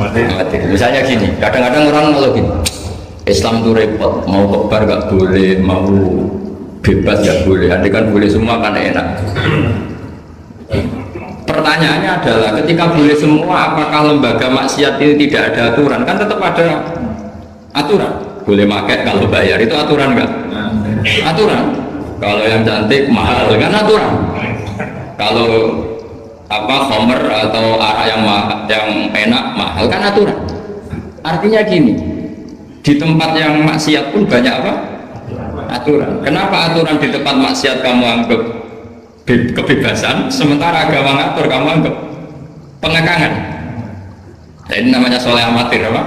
amatir. Misalnya gini, kadang-kadang orang kalau gini, Islam itu repot, mau kekbar gak boleh, mau bebas gak boleh, andai kan boleh semua kan enak. Pertanyaannya adalah ketika boleh semua, apakah lembaga maksiat ini tidak ada aturan? Kan tetap ada aturan. Boleh pakai kalau bayar, itu aturan enggak? Aturan. Kalau yang cantik mahal kan aturan. Kalau homer atau arak yang enak mahal kan aturan. Artinya gini, di tempat yang maksiat pun banyak apa? Aturan. Kenapa aturan di tempat maksiat kamu anggap kebebasan, sementara agama ngatur kamu anggap pengekangan? Nah, ini namanya soleh amatir apa?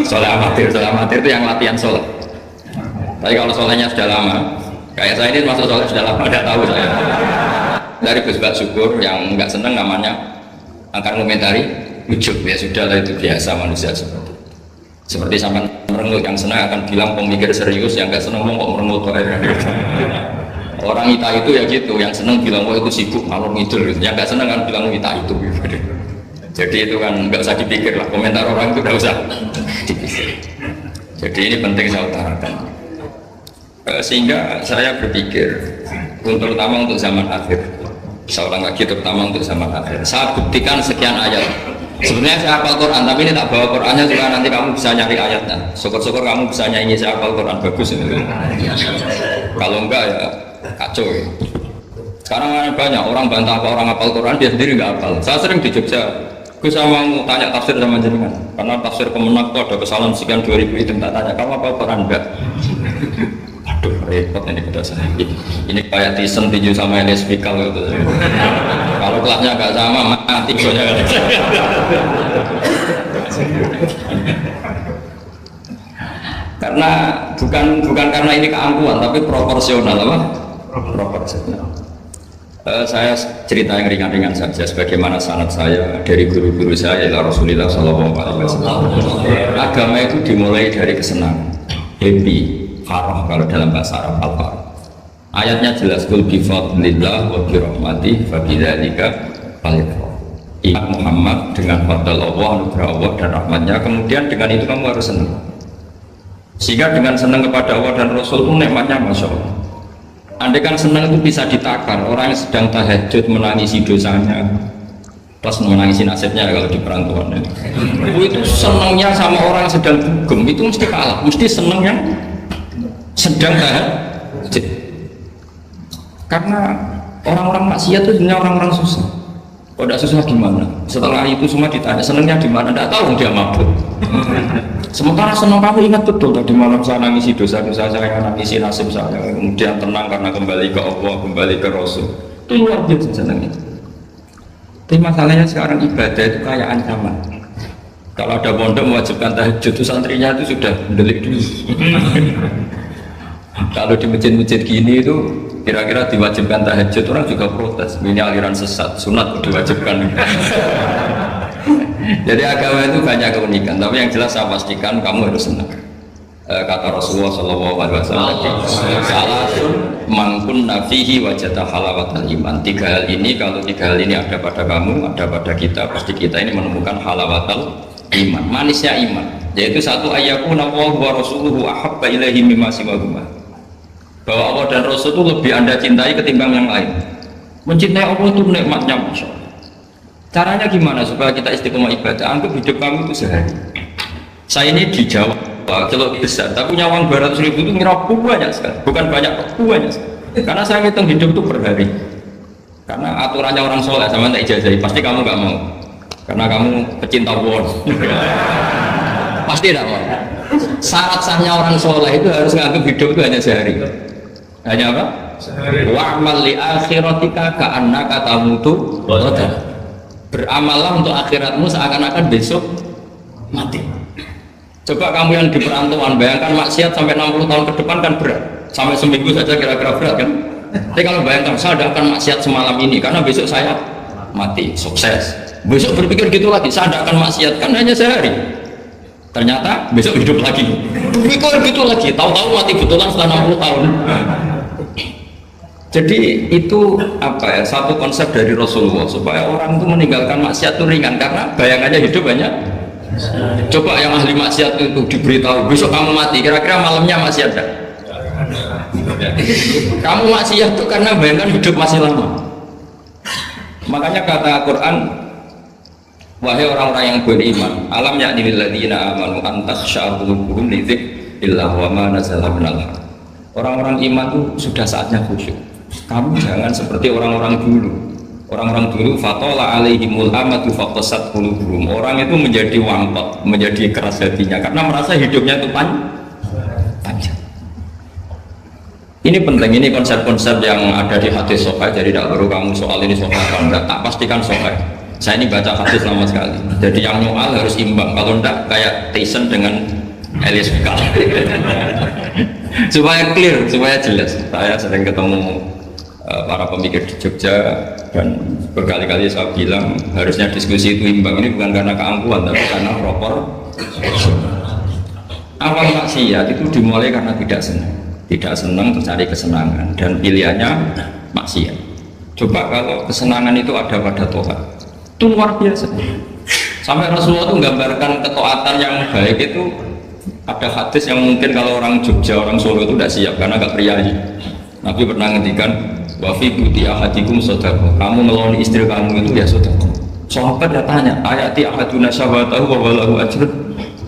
Soleh amatir itu yang latihan soleh. Tapi kalau solehnya sudah lama, kayak saya ini masuk soleh sudah lama, tidak tahu saya. Dari Gus Bak Syukur yang nggak seneng namanya akan komentari ujub, ya sudah lah, itu biasa manusia seperti sampai merengut. Yang senang akan bilang pemikir serius, yang nggak seneng kok merengut kok. Orang kita itu ya gitu, yang seneng bilang itu sibuk ngalor ngidul gitu. Yang nggak seneng kan bilang kita itu gitu. Jadi itu kan nggak usah dipikir lah, komentar orang itu nggak usah dipikir. Jadi ini penting saya utarakan. Sehingga saya berpikir, terutama untuk zaman akhir, seorang lagi terutama untuk zaman akhir, saya buktikan sekian ayat. Sebenarnya saya hafal Quran, tapi ini tak bawa Qurannya juga, nanti kamu bisa nyari ayatnya. Syukur-syukur kamu bisa nyanyi saya hafal Quran, bagus ini. Kalau enggak ya kacau ya. Sekarang banyak orang bantah apa orang hafal Quran, dia sendiri nggak hafal. Saya sering di Jogja, gue sama mau tanya tafsir sama jenengan, karena tafsir Kemenak itu ada kesalahan sekian 2000 itu, tak tanya kamu hafal Quran enggak? Aduh repot ini pada saya. Ini kayak Tison tinju sama Elias Pikal gitu. Kalau kelasnya nggak sama mati soalnya. Karena bukan karena ini keangkuhan, tapi proporsional apa? Proporsional. Saya cerita yang ringan-ringan saja, sebagaimana sanad saya dari guru-guru saya ila Rasulullah Shallallahu Alaihi Wasallam. Agama itu dimulai dari kesenangan, happy, farah kalau dalam bahasa Arab al-farah. Ayatnya jelas, kul bi fadlillah wa bi rahmatih fa bidzalika falyafrahu. Ingat Muhammad dengan fadl Allah, anugerah Allah dan rahmatnya, kemudian dengan itu kamu harus senang. Sehingga dengan senang kepada Allah dan Rasul itu nikmatnya Masya Allah. Andai kan senang itu bisa ditakar, orang yang sedang tahajud menangisi dosanya plus menangisi nasibnya kalau di perantauan itu senangnya sama orang yang sedang dugem itu mesti kalah, mesti senang yang sedang tahajud. Karena orang-orang maksiat itu sebenarnya orang-orang susah. Kalau tidak susah gimana? Setelah itu semua ditanya senangnya di mana? Tidak tahu dia mabuk. Sementara senang kamu ingat betul tadi malam saya nangisi dosa-dosa saya, nangisi nasib saya, kemudian tenang karena kembali ke Allah, kembali ke Rasul. Itu luar biasa senangnya. Tapi masalahnya sekarang ibadah itu kayak ancaman. Kalau ada pondok mewajibkan tahajud, itu santrinya itu sudah mendelik dulu. Kalau di masjid-masjid gini itu kira-kira diwajibkan tahajud, orang juga protes. Ini aliran sesat, sunat diwajibkan. Jadi agama itu banyak keunikan, tapi yang jelas saya pastikan kamu harus senang. Kata Rasulullah SAW, salasun mangkun nafihi wajata halawatal iman. Tiga hal ini, kalau tiga hal ini ada pada kamu, ada pada kita, pasti kita ini menemukan halawatal iman, manisnya iman. Yaitu satu, ayyakuna Allah wa rasuluhu ahabba ilaihi mimma siwahuma. Bahwa Allah dan Rasul itu lebih Anda cintai ketimbang yang lain. Mencintai Allah itu nikmatnya Masya Allah. Caranya gimana supaya kita istiqomah ibadah? Anggap hidup kamu itu sehari. Saya ini di Jawa, celok besar, tapi punya uang 200.000 itu ngira banyak sekali. Bukan banyak, banyak sekali. Karena saya ngitung hidup itu per hari. Karena aturannya orang soleh sama tak ijazahi, pasti kamu nggak mau. Karena kamu pecinta won. Pasti tidak mau. Syarat sahnya orang soleh itu harus nganggap hidup itu hanya sehari. Hanya apa? Sehari. Wa'amal li akhiratika ka'annaka tamutu ghadan. Beramallah untuk akhiratmu seakan-akan besok mati. Coba kamu yang di perantauan, bayangkan maksiat sampai 60 tahun ke depan kan berat. Sampai seminggu saja kira-kira berat kan. Tapi kalau bayangkan saya tidak akan maksiat semalam ini karena besok saya mati, sukses. Besok berpikir gitu lagi, saya tidak akan maksiat kan hanya sehari. Ternyata besok hidup lagi. Berpikir gitu lagi, tahu-tahu mati betulan setelah 60 tahun. Jadi itu apa ya, satu konsep dari Rasulullah supaya orang itu meninggalkan maksiat itu ringan, karena bayangannya hidup hanya Coba yang ahli maksiat itu diberitahu besok kamu mati, kira-kira malamnya maksiat tak? Kamu maksiat itu karena bayangkan hidup masih lama. Makanya kata Quran, wahai orang-orang yang beriman, alam ya'ni lil ladzina amanu an takhsha'a qulubuhum li dzikrillah wa ma nazala minal haqq. Orang-orang iman itu sudah saatnya khusyuk. Kamu jangan seperti orang-orang dulu. Orang-orang dulu fatola alaihimul amatu faqasat qulubuhum. Orang itu menjadi wampet, menjadi keras hatinya karena merasa hidupnya itu panjang. Ini penting, ini konsep-konsep yang ada di hadis sahih. Jadi tidak perlu kamu soal ini soal enggak, tak pastikan sahih. Saya ini baca hadis lama sekali. Jadi yang nyoal harus imbang. Kalau enggak kayak Tyson dengan Elias Pikal. Supaya clear, supaya jelas. Saya sering ketemu para pemikir di Jogja dan berkali-kali saya bilang harusnya diskusi itu imbang. Ini bukan karena keangkuhan tapi karena proper. Awal maksiat itu dimulai karena tidak senang terus cari kesenangan dan pilihannya maksiat. Coba kalau kesenangan itu ada pada Tuhan, itu luar biasa. Sampai Rasulullah itu menggambarkan ketaatan yang baik itu ada hadis yang mungkin kalau orang Jogja, orang Solo itu tidak siap karena agak priayi. Nabi pernah ngendikan wa fi buti ahadikum sadaqah. Kamu ngeloni istri kamu itu ya sedekah. Sahabat dia tanya, ayati ahaduna syahwatahu wa walahu ajrun.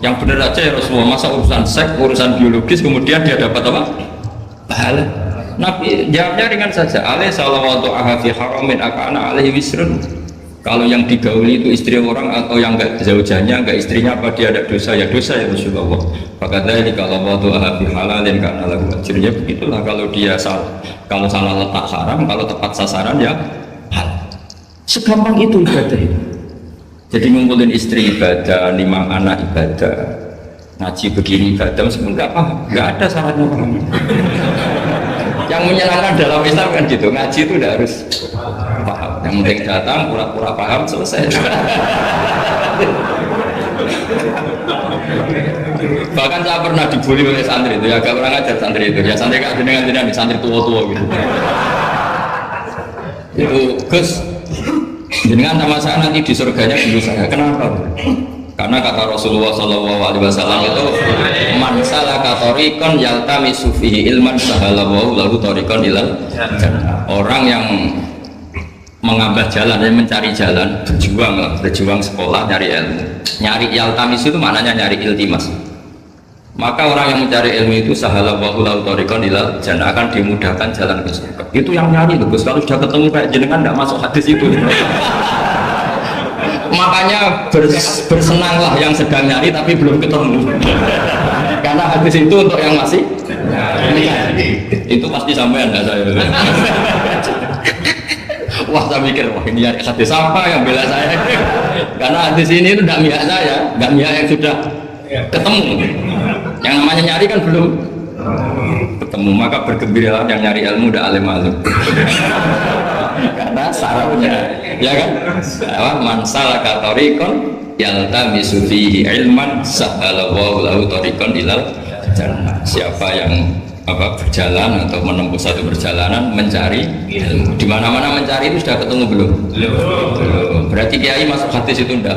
Yang benar aja ya Rasulullah, masa urusan seks, urusan biologis kemudian dia dapat apa? Pahala. Nabi jawabnya ringan saja, alaihi salawatu fi haramin akana alaihi wisrun. Kalau yang digauli itu istri orang atau yang enggak zaujanya, enggak istrinya, apa dia ada dosa? Ya dosa ya Rasulullah. Fakadali kalau waktu fi halalin karena lagu ajirnya begitulah. Kalau dia kalau salah letak haram, kalau tepat sasaran ya halal. Segampang itu ibadah itu. Jadi ngumpulin istri ibadah, 5 anak ibadah, ngaji begini ibadah, meskipun nggak paham, nggak ada syaratnya paham. Yang menyenangkan dalam Islam kan gitu, ngaji itu udah harus paham. Yang penting datang, pura-pura paham, selesai. Bahkan saya pernah dibully oleh santri itu, ya agak kurang ajar santri itu, ya santri kak dengan di santri tua-tua gitu. Itu Gus, jenengan sama saya nanti di surganya dulu saya. Kenapa? Karena kata Rasulullah SAW itu man salaka thariqan yaltamisu fihi ilman sahalallahu lahu thariqan ilal jannah. Orang yang mengambil jalan, yang mencari jalan, berjuang sekolah, nyari ilmu. Nyari yaltamis itu maknanya nyari iltimas. Maka orang yang mencari ilmu itu sahalallahu lahu thariqan ilal jannah, akan dimudahkan jalan ke surga. Itu yang nyari tuh Gus. Kalau sudah ketemu kayak jenengan enggak masuk hadis itu. Makanya bersenanglah yang sedang nyari tapi belum ketemu. Karena hadis itu untuk yang masih itu pasti sampean enggak saya. Wah saya mikir, wah ini hadis apa yang bela saya. Karena hadis ini itu enggak mihak saya, enggak mihak yang sudah ketemu. Yang namanya nyari kan belum ketemu, maka bergembiralah yang nyari ilmu udah alim-alim. Karena syaratnya ya kan, man salaka thariqan yaltamisu fihi ilman sahalallahu lahu thariqan ilal jannah. Siapa yang berjalan atau menempuh satu perjalanan mencari ilmu, di mana-mana mencari itu sudah ketemu belum? Belum. Berarti kiai masuk hadis itu enggak?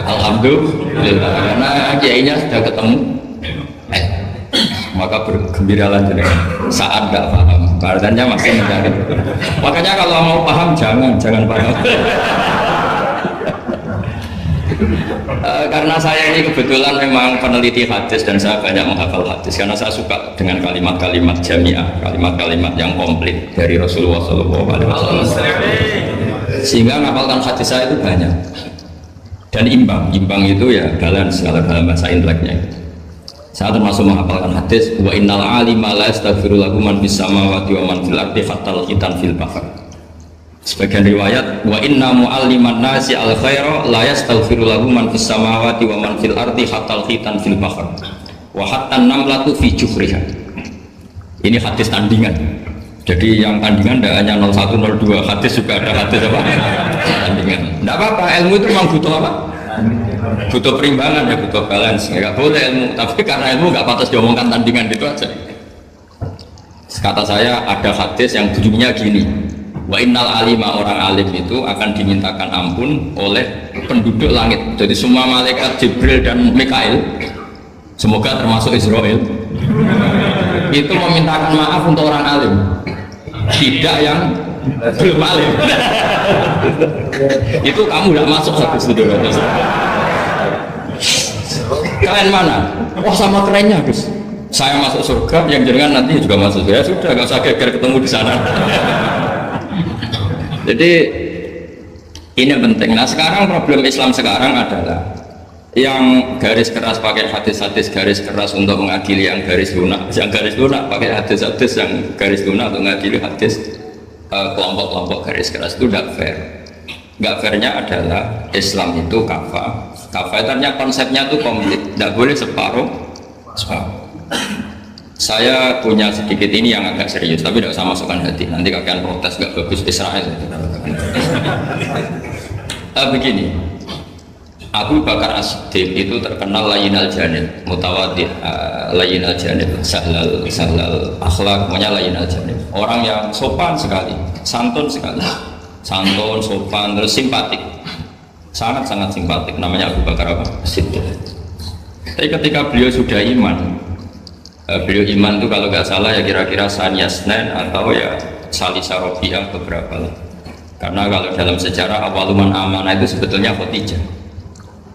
Alhamdulillah, karena kiainya sudah ketemu. Maka bergembiralah jenengan saat nggak paham, artinya masih mencari. Makanya kalau mau paham jangan paham. Karena saya ini kebetulan memang peneliti hadis dan saya banyak menghafal hadis karena saya suka dengan kalimat-kalimat jamiah, kalimat-kalimat yang komplit dari Rasulullah SAW. Sehingga menghafalkan hadis saya itu banyak dan imbang itu ya balance kalau dalam bahasa inteleknya. Saya termasuk menghafalkan hadis wa innal alima la yastaghfiru lahu man fis samawati wa man fil ardi hatta al-khitan fil bahr. Sebagian riwayat wa inna mu'alliman nasi al khaira la yastaghfiru lahu man fis samawati wa man fil ardi hatta al-khitan fil bahr wa hatta an-namlatu fi juhriha. Ini hadis tandingan. Jadi yang tandingan tidak hanya 01 02, hadis juga ada hadis apa? Tandingan. Tidak apa-apa, ilmu itu memang butuh apa? Butuh perimbangan ya, butuh balance. Nggak boleh ilmu, tapi karena ilmu nggak pantas diomongkan tandingan itu aja. Kata saya ada hadis yang bunyinya gini, Wa innal alima, orang alim itu akan dimintakan ampun oleh penduduk langit. Jadi semua malaikat Jibril dan Mikail, semoga termasuk Israel, itu memintakan maaf untuk orang alim, tidak yang belum alim. Itu kamu tidak masuk satu sudut. Kalian mana? Wah sama kerennya Gus. Saya masuk surga, yang jenengan nanti juga masuk. Ya sudah, nggak usah geger ketemu di sana. Jadi ini penting. Nah sekarang problem Islam sekarang adalah yang garis keras pakai hadis-hadis garis keras untuk mengadili yang garis lunak pakai hadis-hadis yang garis lunak untuk mengadili hadis kelompok-kelompok garis keras. Itu tidak fair. Nggak fairnya adalah Islam itu kafah itu artinya konsepnya itu komplit, tidak boleh separuh. Saya punya sedikit ini yang agak serius, tapi tidak usah masukkan hati. Nanti kalian protes nggak bagus Israel. Begini, Abu Bakar As-Siddiq itu terkenal layyinal janib, mutawaddi, layyinal janib, sahlal akhlak, pokoknya layyinal janib. Orang yang sopan sekali, santun sekali, santun, sopan, terus simpatik, sangat-sangat simpatik. Namanya Abu Bakar As-Siddiq. Tapi ketika beliau sudah iman, beliau iman itu kalau nggak salah ya kira-kira Saniyah Snen atau ya Salisa Robiah beberapa lah. Karena kalau dalam sejarah awaluman amanah itu sebetulnya Khadijah.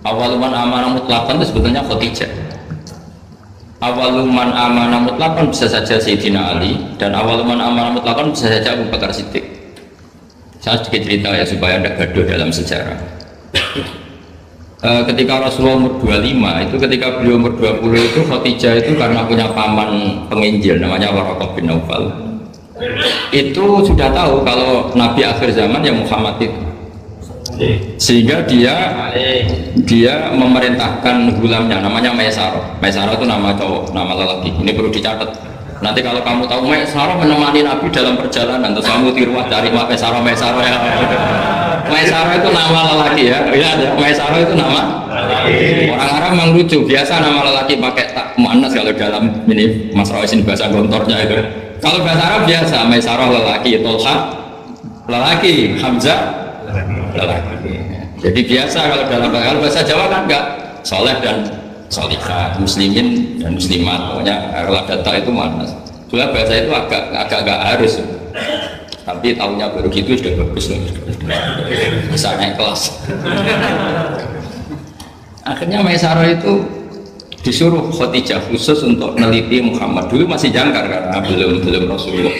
Awaluman amanah mutlaqan itu sebetulnya Khadijah. Awaluman amanah mutlaqan bisa saja Sayyidina Ali, dan awaluman amanah mutlaqan bisa saja Abu Bakar Siddiq. Saya sedikit cerita ya supaya tidak gaduh dalam sejarah. Ketika Rasulullah umur 25 itu, ketika beliau umur 20 itu Khadijah itu karena punya paman penginjil namanya Waraqah bin Naufal, itu sudah tahu kalau Nabi akhir zaman yang Muhammad itu, sehingga dia memerintahkan gulamnya namanya Maisarah. Maisarah itu nama cowok, nama lelaki. Ini perlu dicatat. Nanti kalau kamu tahu Maisarah menemani Nabi dalam perjalanan, terus kamu tiruah cari Maisarah ya. Maisarah itu nama lelaki ya. Maisarah itu nama. Orang Arab memang lucu, biasa nama lelaki pakai tak muannas kalau dalam ini Mas Rawisin bahasa gontornya itu. Kalau bahasa Arab biasa Maisarah lelaki, Tolha lelaki, Hamzah lelaki. Jadi biasa kalau dalam bahasa Jawa kan enggak, soleh dan solihah, muslimin dan muslimat, pokoknya kalau data itu muannas. Soalnya bahasa itu agak harus. Tapi tahunnya baru gitu sudah bagus loh, bisa naik kelas. Akhirnya Maisarah itu disuruh Khadijah khusus untuk meneliti Muhammad. Dulu masih jangkar karena belum Rasulullah.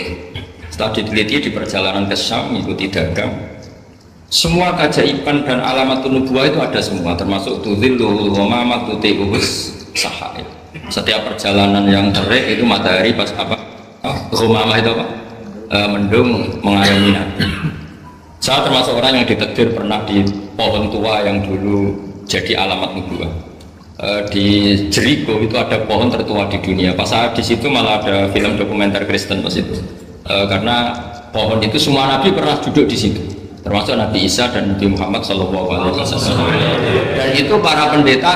Setelah diteliti di perjalanan ke Syam, ikuti dagang, semua keajaiban dan alamat nubuwah itu ada semua, termasuk tudhillul ghamama tuti'us sahaib. Setiap perjalanan yang terik itu matahari pas apa? Ghamamah itu apa? Mendung mengayomi Nabi. Saya termasuk orang yang ditakdir pernah di pohon tua yang dulu jadi alamat nubuwah. Di Jericho itu ada pohon tertua di dunia. Pas saat di situ malah ada film dokumenter Kristen pas itu. Karena pohon itu semua Nabi pernah duduk di situ, termasuk Nabi Isa dan Nabi Muhammad SAW. Dan itu para pendeta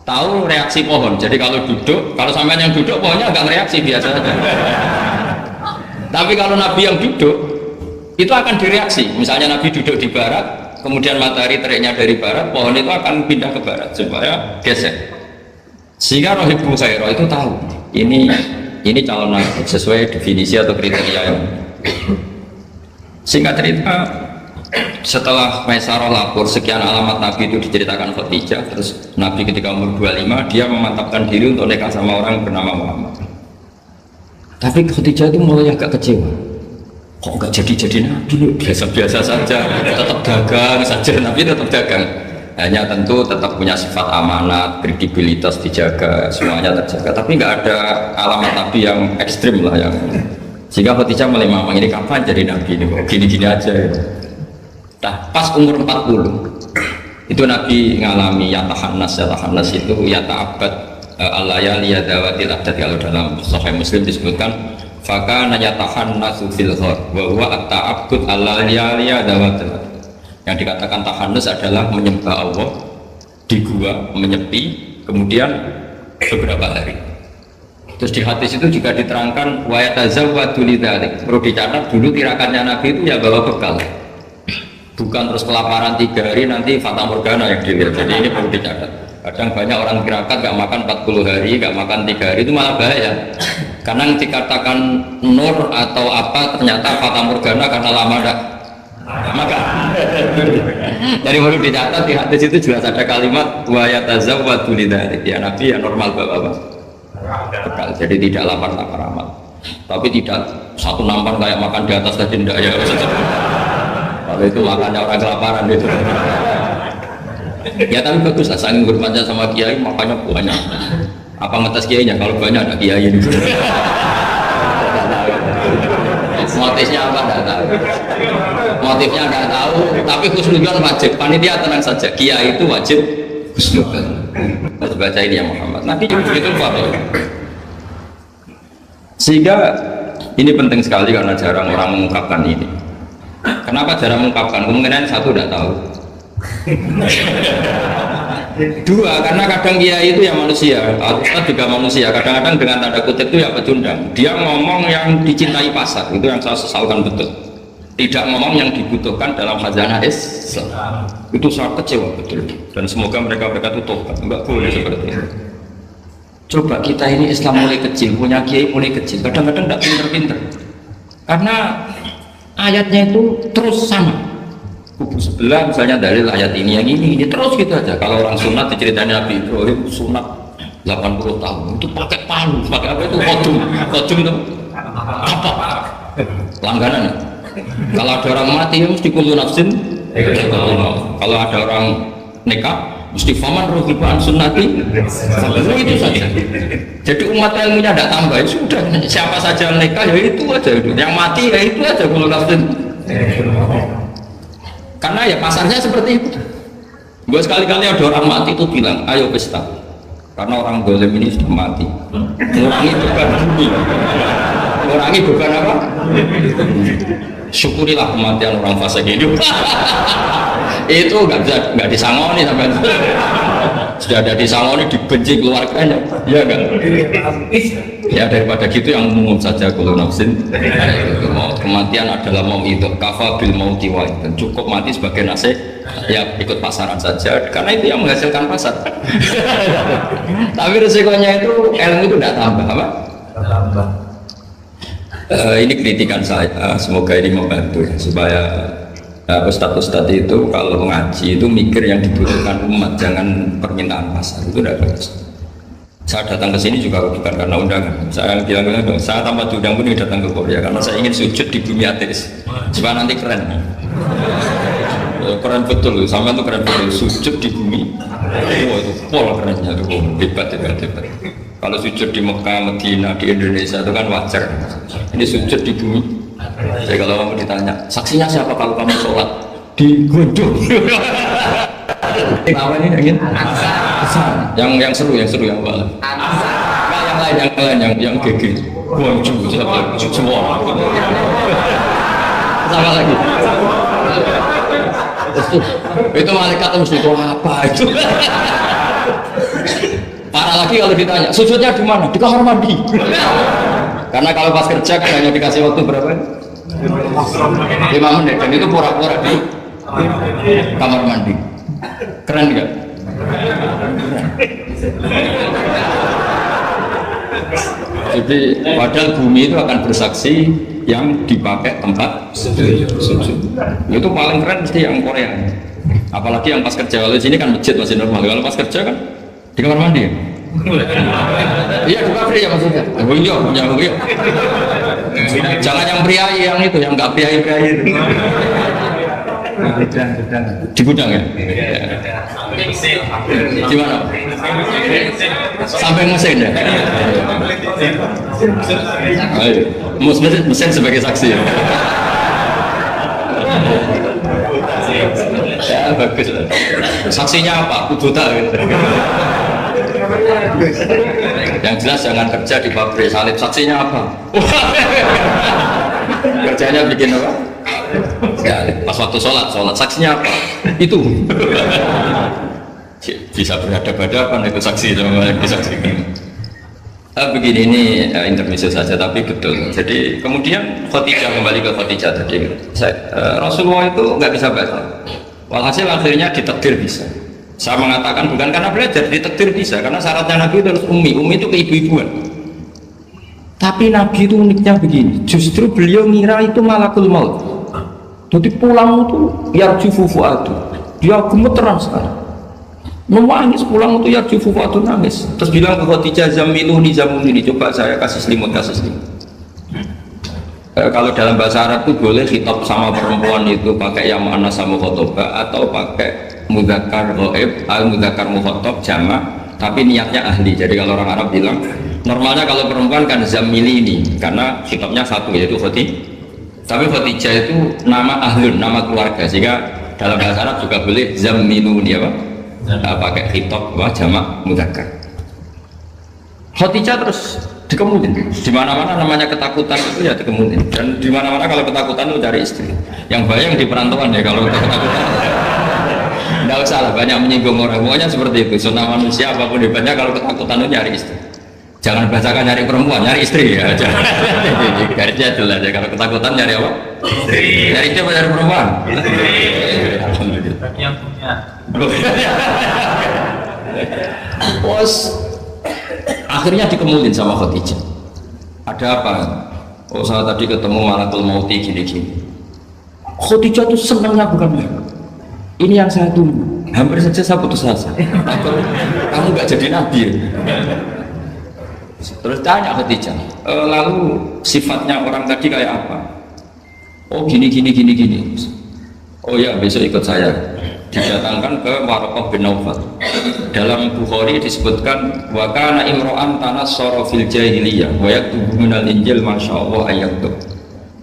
tahu reaksi pohon. Jadi kalau duduk, kalau sampean yang duduk pohonnya agak reaksi biasa saja. Tapi kalau Nabi yang duduk itu akan direaksi. Misalnya Nabi duduk di barat, kemudian matahari teriknya dari barat, pohon itu akan pindah ke barat supaya geser. Sehingga Rohibul Khairah itu tahu ini calon Nabi sesuai definisi atau kriteria yang. Singkat cerita, setelah Maisarah lapor sekian alamat Nabi itu diceritakan Khadijah, terus Nabi ketika umur 25 dia memantapkan diri untuk nikah sama orang yang bernama Muhammad. Tapi Khadijah itu mulai agak kecewa, kok nggak jadi Nabi, biasa-biasa saja, tetap dagang saja, Nabi tetap dagang, hanya tentu tetap punya sifat amanat, kredibilitas dijaga, semuanya terjaga, tapi nggak ada alamat Nabi yang ekstrim lah yang. Sehingga Khadijah mulai mamang, ini kapan jadi Nabi ini, kok gini-gini aja ya. Nah, pas umur 40 itu Nabi ngalami yatahannas itu yata'abad al-layali yadawatil adat. Kalau dalam Sahih Muslim disebutkan fakana yatahannasu fil ghar wa huwa at-ta'abbud al-layali yadawatil adat. Yang dikatakan tahannus adalah menyembah Allah di gua, menyepi kemudian beberapa hari. Terus di hadis itu juga diterangkan wa yatazawwadu lidzalik. Perlu dicatat dulu tirakannya Nabi itu ya bawa bekal. Bukan terus kelaparan 3 hari nanti fata morgana yang dilihat. Jadi ini perlu dicatat. Kadang banyak orang tirakat gak makan 40 hari, gak makan 3 hari itu malah bahaya. Karena dikatakan nur atau apa ternyata fata morgana karena lama gak makan. Jadi perlu dicatat di hadis itu jelas ada kalimat wa yatazawwadu lidzalik. Ya Nabi ya normal bapak. Bekal, jadi tidak lapar-lapar amat, tapi tidak satu nampan kayak makan di atas tadi tidak ya. Kalau itu makannya orang kelaparan itu. Ya tapi bagus lah, saking hormatnya sama kiai makanya banyak. Apa ngetes kiainya? Kalau banyak ada kiai itu. Motifnya apa tidak tahu. Motifnya tidak tahu, tapi khusnudzon wajib. Panitia tenang saja, kiai itu wajib khusnudzon. Harus baca ini ya Muhammad. Nanti juga begitu Pak. Sehingga ini penting sekali karena jarang orang mengungkapkan ini. Kenapa jarang mengungkapkan? Kemungkinan satu tidak tahu. Dua, karena kadang kiai itu ya manusia, Ustaz juga manusia. Kadang-kadang dengan tanda kutip itu ya pecundang. Dia ngomong yang dicintai pasar, itu yang saya sesalkan betul. Tidak ngomong yang dibutuhkan dalam khazanah Islam. Itu sangat kecewa betul. Dan semoga mereka itu tobat. Enggak boleh seperti itu. Coba kita ini Islam mulai kecil, punya kiai mulai kecil. Kadang-kadang tidak pinter-pinter. Karena ayatnya itu terus sama. Kubu sebelah misalnya dalil ayat ini yang ini terus gitu aja. Kalau orang sunat diceritain Nabi Ibrahim sunat 80 tahun itu pakai palu, pakai apa itu kodum itu apa? Langganan ya? Kalau ada orang mati ya mesti kullu nafsin. Kalau ada orang nikah mesti faman rohibaan sunnati. Itu saja. Jadi umat ilmunya tidak tambah, ya sudah. Siapa saja yang nikah ya itu aja. Yang mati ya itu aja kullu nafsin. Karena ya pasarnya seperti itu. Gue sekali-kali ada orang mati itu bilang, ayo pesta. Karena orang golem ini sudah mati. Ngurangi beban bumi. Ngurangi beban apa? Syukurilah kematian orang fase hidup. Itu nggak disangoni sampai sudah ada disangoni dibenci keluarganya, ya kan? Ya daripada gitu yang umum saja kalau nafsin. Kematian adalah mau itu kafa bil mauti wa dan cukup mati sebagai nasib. Ya ikut pasaran saja karena itu yang menghasilkan pasar. Tapi resikonya itu ilmu itu tidak tambah apa? Tambah. Ini kritikan saya, semoga ini membantu ya, supaya ustadz-ustadz itu kalau ngaji itu mikir yang dibutuhkan umat, jangan permintaan pasar, itu tidak bagus. Saya datang ke sini juga bukan karena undangan. Saya bilang saya tanpa diundang pun datang ke Korea karena saya ingin sujud di bumi ateis supaya nanti keren. Keren betul, sama itu keren betul, sujud di bumi. Oh itu pol kerennya, hebat. Kalau sujud di Mekah, Medina, di Indonesia itu kan wajar. Ini sujud di bumi. Jadi kalau kamu ditanya, saksinya siapa kalau kamu sholat di gunung? Apa ini yang seru yang apa? Enggak yang lain yang gigi. Gunung semua. Sama lagi. Itu malaikat mesti itu apa itu? Parah lagi kalau ditanya, sujudnya di mana? Di kamar mandi. Karena kalau pas kerja kan hanya dikasih waktu berapa? 5 menit dan itu pura-pura di kamar mandi. Keren nggak? Jadi padahal bumi itu akan bersaksi yang dipakai tempat sujud. Itu paling keren mesti yang Korea. Apalagi yang pas kerja, kalau sini kan masjid masih normal. Kalau pas kerja kan di kamar mandi ya? Iya di pabrik ya maksudnya. Oh iya. Jangan yang priai yang itu, yang nggak priai itu. Di gudang ya? Di mana? Sampai mesin ya? Ayo, mesin sebagai saksi ya? Ya bagus. Saksinya apa? Buta gitu. Yang jelas jangan kerja di pabrik salib. Saksinya apa? Kerjanya bikin apa? Ya, pas waktu sholat saksinya apa? Itu bisa berhadapan-hadapan itu saksi sama yang disaksikan. Begini ini intermezzo saja tapi betul. Jadi kemudian Khadijah, kembali ke Khadijah tadi. Rasulullah itu nggak bisa baca. Walhasil akhirnya ditakdir bisa. Saya mengatakan bukan karena belajar, ditakdir bisa karena syaratnya Nabi itu harus ummi itu keibu-ibuan. Tapi Nabi itu uniknya begini, justru beliau ngira itu malakul maut. Jadi pulang itu yarju fufuatu, dia gemeteran sekali. Nangis pulang itu yarju fufuatu, nangis. Terus bilang ke Khadijah, zamiluni zamiluni, coba saya kasih selimut. Kalau dalam bahasa Arab itu boleh khitab sama perempuan itu pakai yang mana sama khotobah atau pakai mudzakkar ghaib al mudzakkar mukhatab jamak, tapi niatnya ahli. Jadi kalau orang Arab bilang normalnya kalau perempuan kan zamili ini karena khitabnya satu yaitu Khadijah, tapi Khadijah itu nama ahlun, nama keluarga, sehingga dalam bahasa Arab juga boleh zamiluni apa pakai khitab jamak mudzakkar. Khadijah terus dikemudian di mana-mana namanya ketakutan itu ya dikemudian, dan di mana-mana kalau ketakutan itu cari istri. Yang bayang di perantauan ya kalau ketakutan tidak usah lah banyak menyinggung orang, pokoknya seperti itu sunnah manusia apapun hebatnya, kalau ketakutan itu nyari istri. Jangan bahasakan nyari perempuan, nyari istri ya. Garisnya jelas ya, kalau ketakutan nyari apa? Istri. Nyari istri apa nyari perempuan? Istri. Alhamdulillah. Yang punya. Bos akhirnya dikemulin sama Khadijah. Ada apa? Oh saya tadi ketemu malakul mauti gini-gini. Khadijah itu senangnya bukan main. Ini yang saya tunggu. Hampir saja saya putus asa. Kamu nggak jadi nabi ya? Terus tanya Khadijah, lalu sifatnya orang tadi kayak apa? Oh gini. Oh ya besok ikut saya. Didatangkan ke Waraqah bin Naufal. Dalam Bukhari disebutkan wa kana imro'an tanassara fil jahiliyah wa yaktubu minal injil masyaallah ayaktub.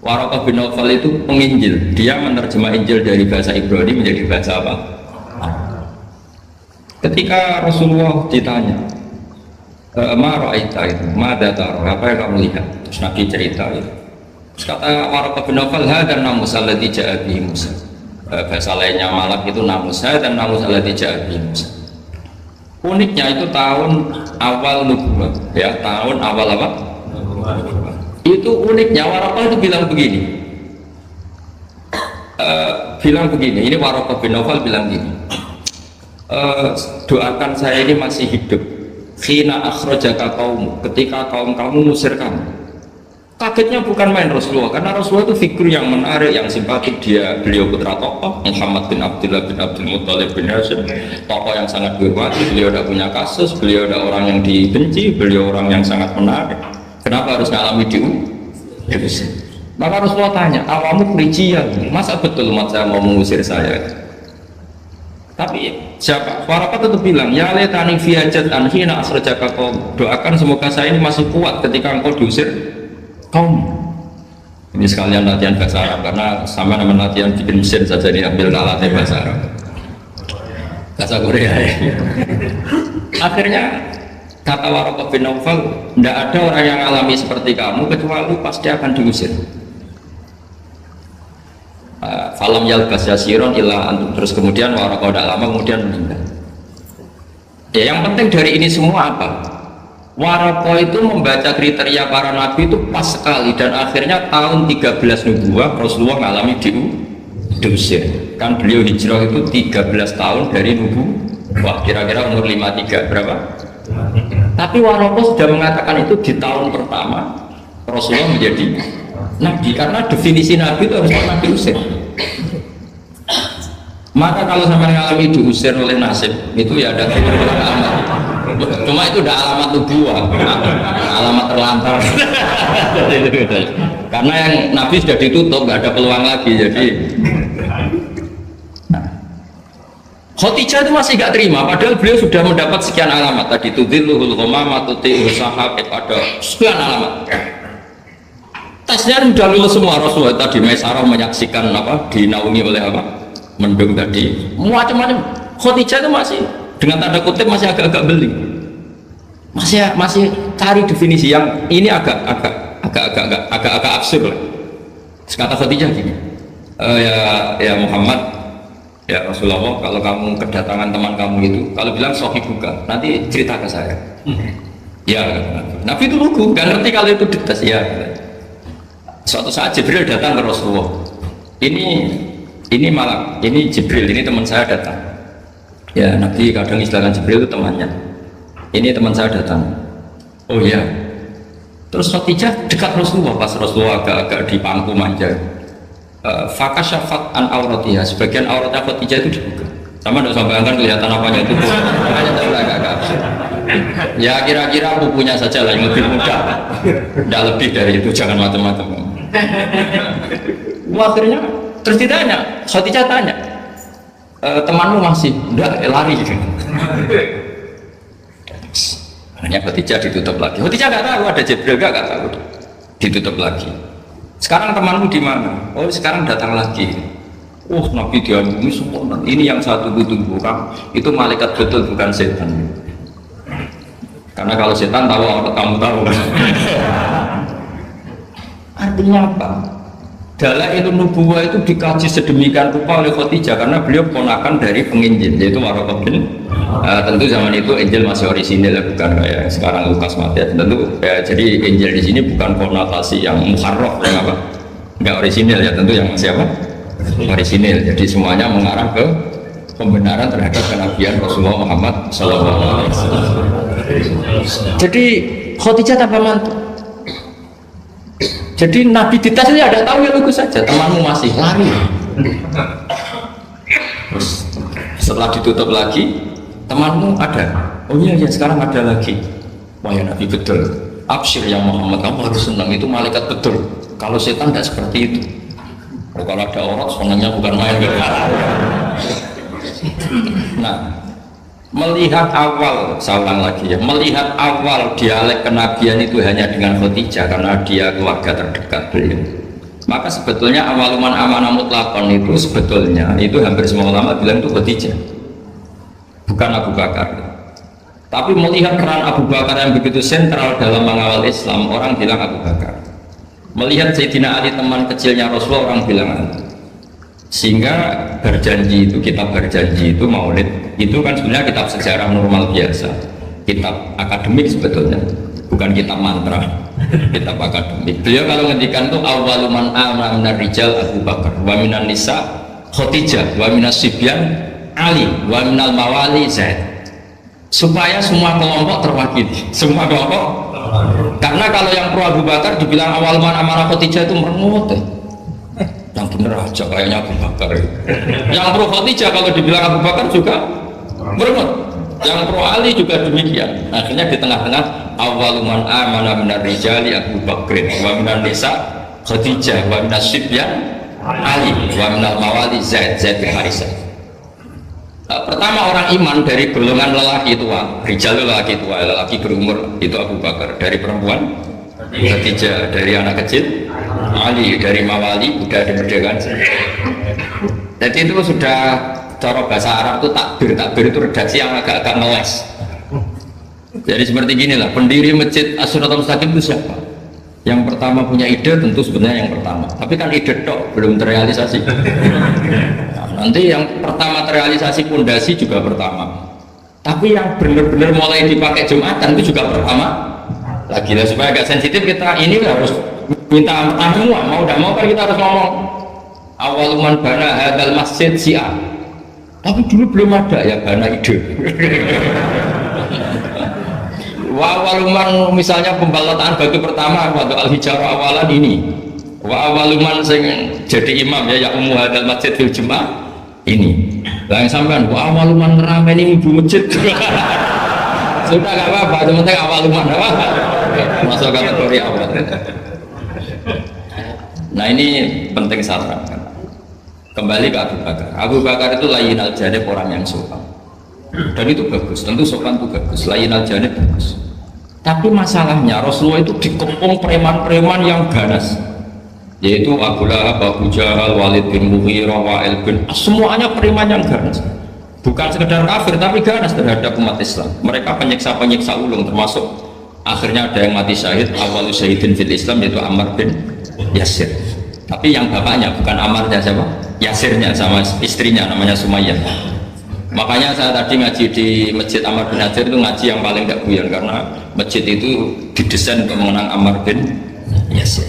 Waraqah bin Naufal itu penginjil, dia menerjemah Injil dari bahasa Ibrani menjadi bahasa apa? Ketika Rasulullah ditanya ma ra'aita itu, mada taro, apa yang kamu lihat? Terus Nabi cerita itu. Terus kata Waraqah bin Naufal hadan namus alladzi ja'a bihi Musa. Bahasa lainnya malak itu namusa dan namus alladzi ja'a bihi Musa. Uniknya itu tahun awal nubuwah ya, tahun awal apa? Itu uniknya Waraqah itu bilang begini. Ini Waraqah bin Naufal bilang gini. Doakan saya ini masih hidup. Khina akhrajaka kaum, ketika kaum kamu ngusir kamu. Kagetnya bukan main Rasulullah, karena Rasulullah itu figur yang menarik, yang simpatik. Beliau putra tokoh Muhammad bin Abdullah bin Abdul Muttalib bin Hashim, tokoh yang sangat dihormati. Beliau tidak punya kasus, beliau ada orang yang dibenci, beliau orang yang sangat menarik. Kenapa harus ngalami diusir? Maka Rasulullah tanya, awamu Frijian, masa betul umat saya mau mengusir saya? Tapi siapa? Waraqah tetap bilang, ya letani fiyajat anhina asrajaka kaum. Doakan semoga saya ini masih kuat ketika engkau diusir kaum. Ini sekalian latihan bahasa Arab, karena sama nama latihan bikin mesin saja diambil alatnya bahasa Arab, bahasa Korea ya. Akhirnya kata Waraqah bin Naufal, tidak ada orang yang alami seperti kamu kecuali pasti akan diusir. Falam yalbas yasiron illa antum. Terus kemudian Waraqah tidak lama kemudian meninggal. Ya, yang penting dari ini semua apa? Waraqah itu membaca kriteria para nabi itu pas sekali, dan akhirnya tahun 13 nubuwah Rasulullah mengalami diusir. Kan beliau hijrah itu 13 tahun dari nubuwah, kira-kira umur 53 berapa? Tapi Waraqah sudah mengatakan itu di tahun pertama Rasulullah menjadi nabi, karena definisi nabi itu harus pernah diusir. Maka kalau sampai mengalami diusir oleh nasib itu ya ada alamat. Cuma itu udah alamat nubuwah, alamat terlantar. Karena yang nabi sudah ditutup, nggak ada peluang lagi. Jadi Khadijah itu masih gak terima, padahal beliau sudah mendapat sekian alamat tadi. Tudhilluhul ghamamah tuti'uhu sahab, ada sekian alamat. Tesnya sudah lulus semua. Rasulullah tadi Maisarah menyaksikan apa, dinaungi oleh apa, mendung tadi, macam-macam. Khadijah itu masih dengan tanda kutip masih agak-agak beli, masih cari definisi yang ini agak absurd lah. Kata Khadijah gini, ya Muhammad, ya Rasulullah, kalau kamu kedatangan teman kamu itu, kalau bilang sohibuka, nanti cerita ke saya. Ya, Nabi itu lugu, nggak ngerti kalau itu dites ya. Suatu saat Jibril datang ke Rasulullah. Ini malah, ini Jibril, ini teman saya datang. Ya, Nabi kadang istilahkan Jibril itu temannya. Ini teman saya datang. Oh ya. Terus Khadijah dekat Rasulullah, pas Rasulullah agak-agak di pangku manja. Fakasyafat an auratiha, sebagian auratnya Khadijah itu dibuka. Sama tidak usah bayangkan kelihatan apanya itu. Agak-agak. Ya kira-kira pupunya saja lah yang lebih mudah. Tidak lebih dari itu, jangan macam-macam. Akhirnya terus ditanya, Khadijah tanya, temanmu masih? Enggak, lari. Hanya Khadijah ditutup lagi. Khadijah nggak tahu ada Jibril, nggak tahu. Ditutup lagi. Sekarang temanmu di mana? Oh sekarang datang lagi. Oh Nabi dia ini sempurna. Ini yang saya tunggu-tunggu kan. Itu malaikat betul bukan setan. Karena kalau setan tahu apa kamu tahu. Artinya apa? Dalailun nubuwah itu dikaji sedemikian rupa oleh Khadijah karena beliau ponakan dari penginjil yaitu Waraqah bin. Tentu zaman itu Injil masih orisinil, bukan kayak sekarang Lukas Matius. Tentu jadi Injil di sini bukan konotasi yang muharraf yang apa? Enggak orisinil ya, tentu yang masih apa? Orisinil. Jadi semuanya mengarah ke pembenaran terhadap kenabian Rasulullah Muhammad SAW. Jadi Khadijah tanpa mantu. Jadi Nabi dites ini ada tahu ya lugu saja, temanmu masih lari. Terus setelah ditutup lagi, temanmu ada. Oh iya ya sekarang ada lagi. Wah ya Nabi betul. Absyir yang Muhammad, kamu harus senang, itu malaikat betul. Kalau setan tidak seperti itu. Oh, kalau ada orang senangnya bukan main. Nah, melihat awal, saya ulang lagi ya, melihat awal dialek kenabian itu hanya dengan Khadijah karena dia keluarga terdekat beliau. Maka sebetulnya awaluman amanah mutlakon itu sebetulnya itu hampir semua ulama bilang itu Khadijah, bukan Abu Bakar. Tapi melihat peran Abu Bakar yang begitu sentral dalam mengawal Islam, orang bilang Abu Bakar. Melihat Sayyidina Ali teman kecilnya Rasulullah, orang bilang Ali. Sehingga berjanji itu, kitab berjanji itu maulid itu kan sebenarnya kitab sejarah normal biasa, kitab akademik sebetulnya, bukan kitab mantra, kitab akademik. Beliau kalau ngendikan tuh awaluman amana minar rijal Abu Bakar, wa minan nisa Khadijah, wa minas sibyan Ali, wa minal mawali Zaid, supaya semua kelompok terwakili, semua kelompok. Karena kalau yang pro Abu Bakar dibilang awaluman amanah Khadijah itu merengut. Yang bener aja kayaknya Abu Bakar. Yang pro Khadijah kalau dibilang Abu Bakar juga merengut. Yang pro Ali juga demikian. Akhirnya di tengah-tengah awaluman amana minar rijali Abu Bakrin, wa minan nisa Khadijah, wa minas sibyan Ali, wa minal mawali Zaid bin Harithah. Pertama orang iman dari golongan lelaki tua, rijal lelaki tua, lelaki berumur itu Abu Bakar. Dari perempuan Khadijah, dari anak kecil Ali, dari mawali udah dimerdekakan. Jadi itu sudah cara bahasa Arab itu takbir itu redaksi yang agak-agak ngeles. Jadi seperti gini lah, pendiri masjid As-Siratal Mustaqim itu siapa? Yang pertama punya ide tentu sebenarnya yang pertama, tapi kan ide tok belum terrealisasi. Nah, nanti yang pertama terrealisasi pondasi juga pertama, tapi yang benar-benar mulai dipakai Jumatan itu juga pertama lagi lah. Supaya agak sensitif kita ini harus minta semua, mau tidak mau kan kita harus ngomong awaluman bana hadal masjid si'a, tapi dulu belum ada ya bana ide. Wa awaluman misalnya pembalataan bagi pertama waktu al-hijarah awalan ini, wa awaluman sing jadi imam ya ummu hadal masjid fil jum'ah ini lah yang sampean wa awaluman ngerameni ibu masjid. Sudah gak apa-apa, yang penting awaluman apa masuk kategori awal. Nah ini penting saya terangkan. Kembali ke Abu Bakar. Abu Bakar itu layin al-janib, orang yang sopan, dan itu bagus, tentu sopan itu bagus, layin al-janib bagus. Tapi masalahnya Rasulullah itu dikepung preman-preman yang ganas, yaitu Abu Lahab, Abu Jahal, Walid bin Mughirah, Wa'il bin As, semuanya preman yang ganas. Bukan sekedar kafir tapi ganas terhadap umat Islam. Mereka penyiksa-penyiksa ulung, termasuk akhirnya ada yang mati syahid, awal syahidin fil Islam, yaitu Ammar bin Yasir. Tapi yang bapaknya bukan Ammarnya, siapa? Yasirnya, sama istrinya namanya Sumayyah. Makanya saya tadi ngaji di Masjid Ammar bin Hajar itu ngaji yang paling gak guyon karena masjid itu didesain untuk mengenang Ammar bin Yasir.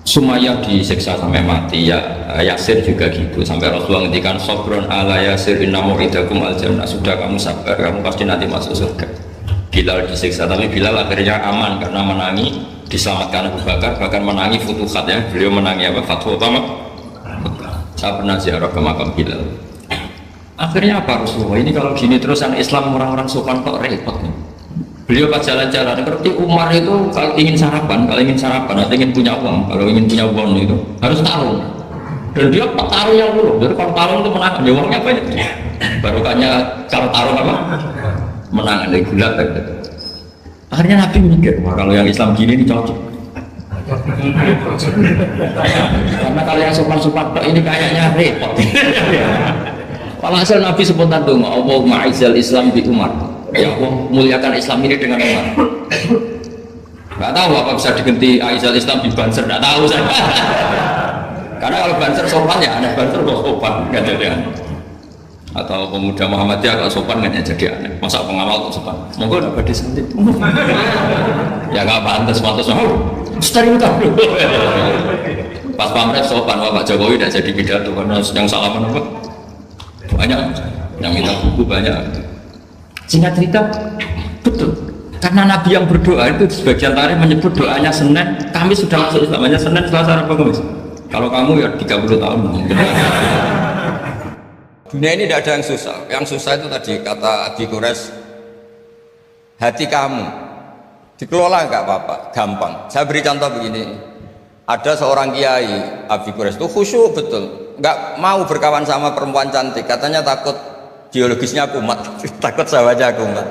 Sumayyah disiksa sampai mati, ya Yasir juga gitu, sampai Rasulullah ngendikan sobron ala Yasir inna mau'idakum al jannah, sudah kamu sabar, kamu pasti nanti masuk surga. Bilal disiksa, tapi Bilal akhirnya aman karena menangi, diselamatkan Abu Bakar, bahkan menangi futuhat ya, beliau menangi apa? Fatwa apa? Saya pernah ziarah ke makam Bilal. Akhirnya apa Rasulullah? Ini kalau gini terus anak Islam orang-orang sopan kok repot nih. Beliau pas jalan-jalan, seperti Umar itu kalau ingin sarapan atau ingin punya uang, kalau ingin punya uang itu harus tarung. Dan dia petarung yang dulu, jadi kalau tarung itu menang, ya uangnya banyak. Barokahnya kalau tarung apa? Menang, ada gulat gitu. Akhirnya Nabi mikir, wah kalau yang Islam gini ini cocok. Karena kalau yang sopan-sopan ini kayaknya repot. Walhasil Nabi spontan tuh, Allahumma a'izzal Islam bi Umar. Ya Allah muliakan Islam ini dengan Umar. Nggak tahu apa bisa diganti a'izzal Islam di Banser, nggak tahu saya. Karena kalau Banser sopan ya aneh, Banser kok sopan nggak jadi aneh. Atau pemuda Muhammadiyah kalau sopan nggak jadi aneh. Masa pengawal kok sopan? Monggo nggak badai santit. Ya nggak pantas, Setari utang. Pas pamret sopan, Pak Jokowi tidak jadi pidato karena yang salaman apa? Banyak yang minta buku banyak. Singkat cerita betul karena Nabi yang berdoa itu sebagian tarikh menyebut doanya Senin, Kamis sudah masuk Islam, hanya Senin, Selasa, Rabu, Kamis. Kalau kamu ya 30 tahun. Dunia ini tidak ada yang susah. Yang susah itu tadi kata Abi Quraisy, hati kamu dikelola nggak apa-apa, gampang. Saya beri contoh begini, ada seorang kiai Abi Quraisy itu khusyuk betul, nggak mau berkawan sama perempuan cantik, katanya takut biologisnya kumat, takut sahabatnya kumat.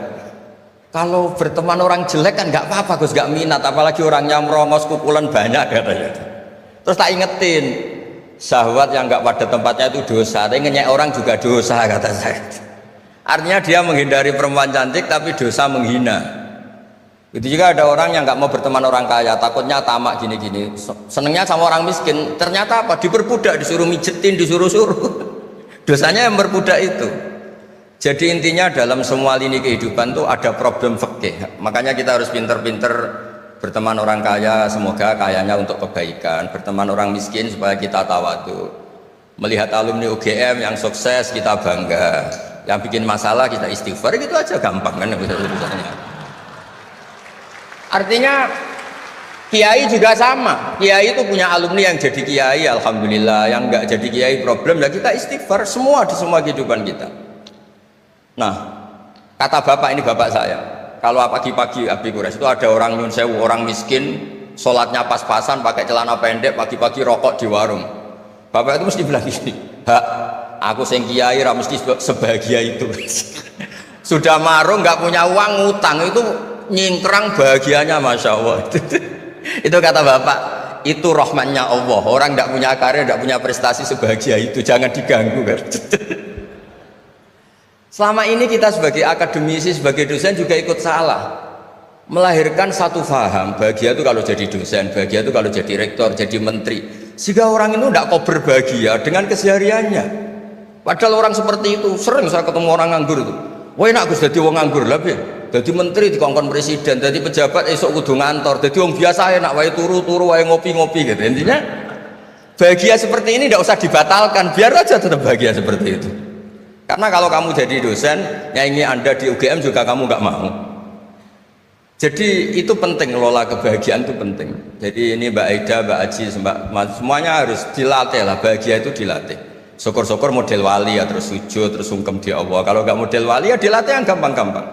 Kalau berteman orang jelek kan nggak apa-apa, Gus, nggak minat, apalagi orangnya merongos kupulan banyak katanya. Terus tak ingetin, syahwat yang nggak pada tempatnya itu dosa, tapi ngenyek orang juga dosa kata saya. Artinya dia menghindari perempuan cantik tapi dosa menghina. Itu juga ada orang yang nggak mau berteman orang kaya, takutnya tamak gini-gini, senengnya sama orang miskin. Ternyata apa? Diperbudak, disuruh mijetin, disuruh-suruh. Dosanya yang berbudak itu. Jadi intinya dalam semua lini kehidupan tuh ada problem fikih. Makanya kita harus pinter-pinter berteman orang kaya, semoga kayanya untuk kebaikan. Berteman orang miskin supaya kita tawadu. Melihat alumni UGM yang sukses kita bangga. Yang bikin masalah kita istighfar, gitu aja gampang kan urusannya. Artinya kiai juga sama. Kiai itu punya alumni yang jadi kiai, alhamdulillah. Yang nggak jadi kiai problem, ya kita istighfar semua di semua kehidupan kita. Nah, kata bapak, ini bapak saya, kalau pagi-pagi Abi Quraisy itu ada orang nyun sewu, orang miskin, sholatnya pas-pasan, pakai celana pendek, pagi-pagi rokok di warung. Bapak itu mesti bilang gini, Hak, aku sing kiai ra mesti sebahagia itu. Sudah marung, nggak punya uang, ngutang, itu nyingkrang bahagianya, Masya Allah. Itu kata bapak, itu rahmatnya Allah. Orang nggak punya karya, nggak punya prestasi sebahagia itu, jangan diganggu kan. Selama ini kita sebagai akademisi, sebagai dosen juga ikut salah, melahirkan satu faham, bahagia itu kalau jadi dosen, bahagia itu kalau jadi rektor, jadi menteri, sehingga orang itu tidak kok berbahagia dengan kesehariannya. Padahal orang seperti itu, sering saya ketemu orang nganggur itu, wah enak Gus jadi wong nganggur lah, jadi menteri dikongkon presiden, jadi pejabat esok kudu ngantor, jadi wong biasa enak, wae turu-turu, wae ngopi-ngopi gitu. Intinya bahagia seperti ini tidak usah dibatalkan, biar aja tetap bahagia seperti itu. Karena kalau kamu jadi dosen, nyanyi Anda di UGM juga kamu nggak mau. Jadi itu penting, ngelola kebahagiaan itu penting. Jadi ini Mbak Aida, Mbak Aji, semuanya harus dilatih lah, bahagia itu dilatih. Syukur-syukur model wali ya, terus sujud, terus sungkem di Allah. Kalau nggak model wali ya dilatih yang gampang-gampang.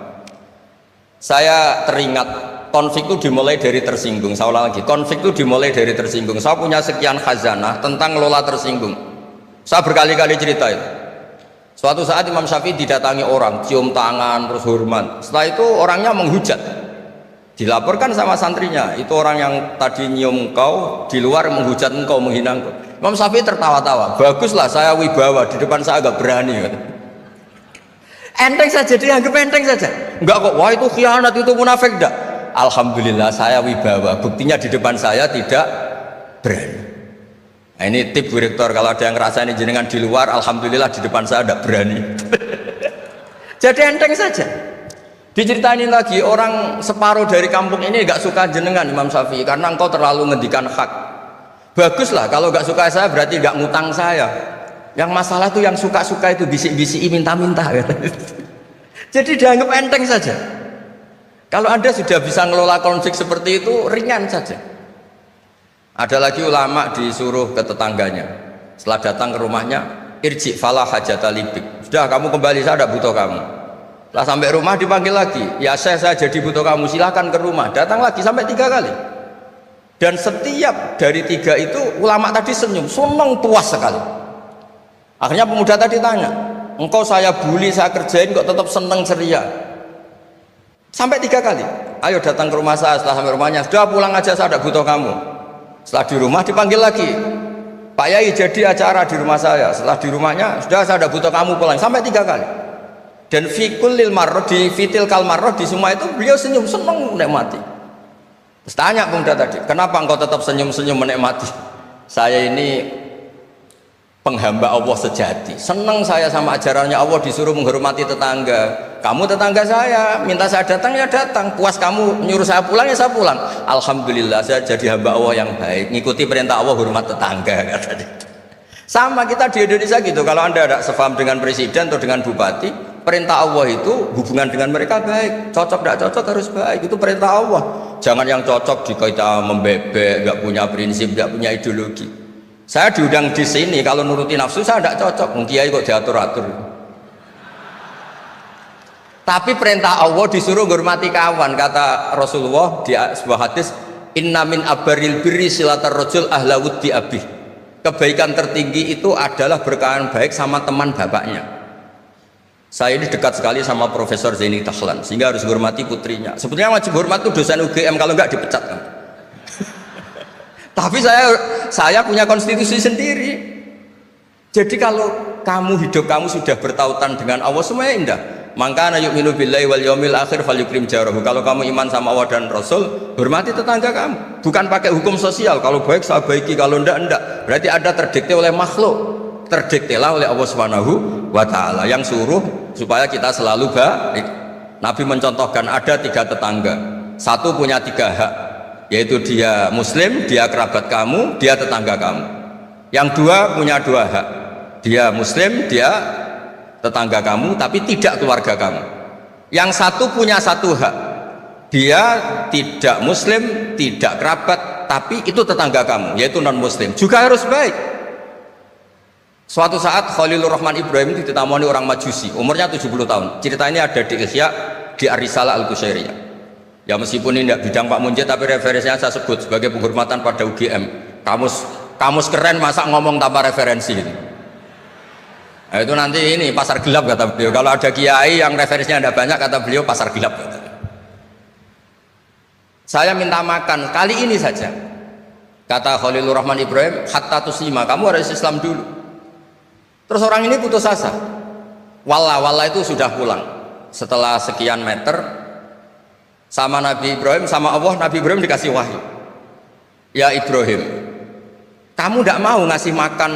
Saya teringat konflik itu dimulai dari tersinggung. Saya ulang lagi, konflik itu dimulai dari tersinggung. Saya punya sekian khazanah tentang ngelola tersinggung. Saya berkali-kali cerita itu. Suatu saat Imam Syafi'i didatangi orang, cium tangan, terus hormat. Setelah itu orangnya menghujat. Dilaporkan sama santrinya, itu orang yang tadi nyium engkau, di luar menghujat engkau, menghina engkau. Imam Syafi'i tertawa-tawa, baguslah saya wibawa, di depan saya agak berani. Enteng saja, dianggap enteng saja. Enggak kok, wah itu khianat, itu munafik, enggak. Alhamdulillah saya wibawa, buktinya di depan saya tidak berani. Nah, ini tip Bu Rektor, kalau ada yang ngerasa ini jenengan di luar, alhamdulillah di depan saya tidak berani. Jadi enteng saja. Diceritain lagi, orang separuh dari kampung ini gak suka jenengan Imam Syafi'i karena engkau terlalu ngendikan hak. Baguslah, kalau gak suka saya berarti gak ngutang saya. Yang masalah tuh yang suka-suka itu bisik-bisik minta-minta. Jadi dianggap enteng saja. Kalau Anda sudah bisa ngelola konflik seperti itu, ringan saja. Ada lagi ulama disuruh ke tetangganya, setelah datang ke rumahnya, irji falah hajata libik, sudah kamu kembali, saya tidak butuh kamu. Setelah sampai rumah dipanggil lagi, ya saya jadi butuh kamu, silahkan ke rumah. Datang lagi sampai 3 kali. Dan setiap dari 3 itu ulama tadi senyum, senang, puas sekali. Akhirnya pemuda tadi tanya, engkau saya bully, saya kerjain kok tetap senang ceria. Sampai 3 kali. Ayo datang ke rumah saya. Setelah sampai rumahnya, sudah pulang aja, saya tidak butuh kamu. Setelah di rumah dipanggil lagi, Pak Yai jadi acara di rumah saya. Setelah di rumahnya, sudah saya tidak butuh kamu, pulang. Sampai 3 kali. Dan fikul lil marroh, di fitil kal marroh, di semua itu beliau senyum, senang menikmati. Terus tanya pemuda tadi, kenapa engkau tetap senyum-senyum menikmati? Saya ini penghamba Allah sejati, senang saya sama ajarannya Allah, disuruh menghormati tetangga. Kamu tetangga saya, minta saya datang ya datang, puas kamu nyuruh saya pulang ya saya pulang. Alhamdulillah saya jadi hamba Allah yang baik, ngikuti perintah Allah, hormat tetangga. Sama kita di Indonesia gitu, kalau Anda tidak sepaham dengan presiden atau dengan bupati, perintah Allah itu hubungan dengan mereka baik, cocok tidak cocok harus baik, itu perintah Allah. Jangan yang cocok jika kita membebek, nggak punya prinsip, nggak punya ideologi. Saya diundang di sini, kalau nuruti nafsu saya tidak cocok, kiai kok diatur-atur. Tapi perintah Allah disuruh menghormati kawan, kata Rasulullah di sebuah hadis, inna min abaril birri silatar rajul ahla wuddi abih. Kebaikan tertinggi itu adalah berkawan baik sama teman bapaknya. Saya ini dekat sekali sama Profesor Zaini Dahlan, sehingga harus menghormati putrinya. Sebetulnya wajib hormat itu dosen UGM, kalau enggak dipecat kan. Tapi saya punya konstitusi sendiri. Jadi kalau hidup kamu sudah bertautan dengan Allah, semuanya indah. Maka yu'minu billahi wal yaumil akhir falyukrim jarahu. Kalau kamu iman sama Allah dan Rasul, hormati tetangga kamu. Bukan pakai hukum sosial, kalau baik saya baiki, kalau enggak. Berarti ada terdikte oleh makhluk, terdiktelah oleh Allah Subhanahu wa taala yang suruh supaya kita selalu baik. Nabi mencontohkan ada 3 tetangga. Satu punya 3 hak, yaitu dia muslim, dia kerabat kamu, dia tetangga kamu. Yang 2 punya 2 hak, dia muslim, dia tetangga kamu, tapi tidak keluarga kamu. Yang 1 punya 1 hak, dia tidak muslim, tidak kerabat, tapi itu tetangga kamu, yaitu non muslim, juga harus baik. Suatu saat Khalilur Rahman Ibrahim ditemani orang Majusi, umurnya 70 tahun. Cerita ini ada di Ihya, di Ar-Risalah Al-Qusyairiyah. Ya meskipun ini tidak bidang Pak Munjid, tapi referensinya saya sebut sebagai penghormatan pada UGM. Kamus keren, masa ngomong tanpa referensi gitu. Nah, itu nanti ini pasar gelap kata beliau. Kalau ada kiai yang referensinya tidak banyak, kata beliau pasar gelap. Saya minta makan kali ini saja, kata Khalilur Rahman Ibrahim, hatta tuslima, kamu harus Islam dulu. Terus orang ini putus asa. Walla itu sudah pulang setelah sekian meter sama Nabi Ibrahim, sama Allah. Nabi Ibrahim dikasih wahyu, ya Ibrahim, kamu tidak mau ngasih makan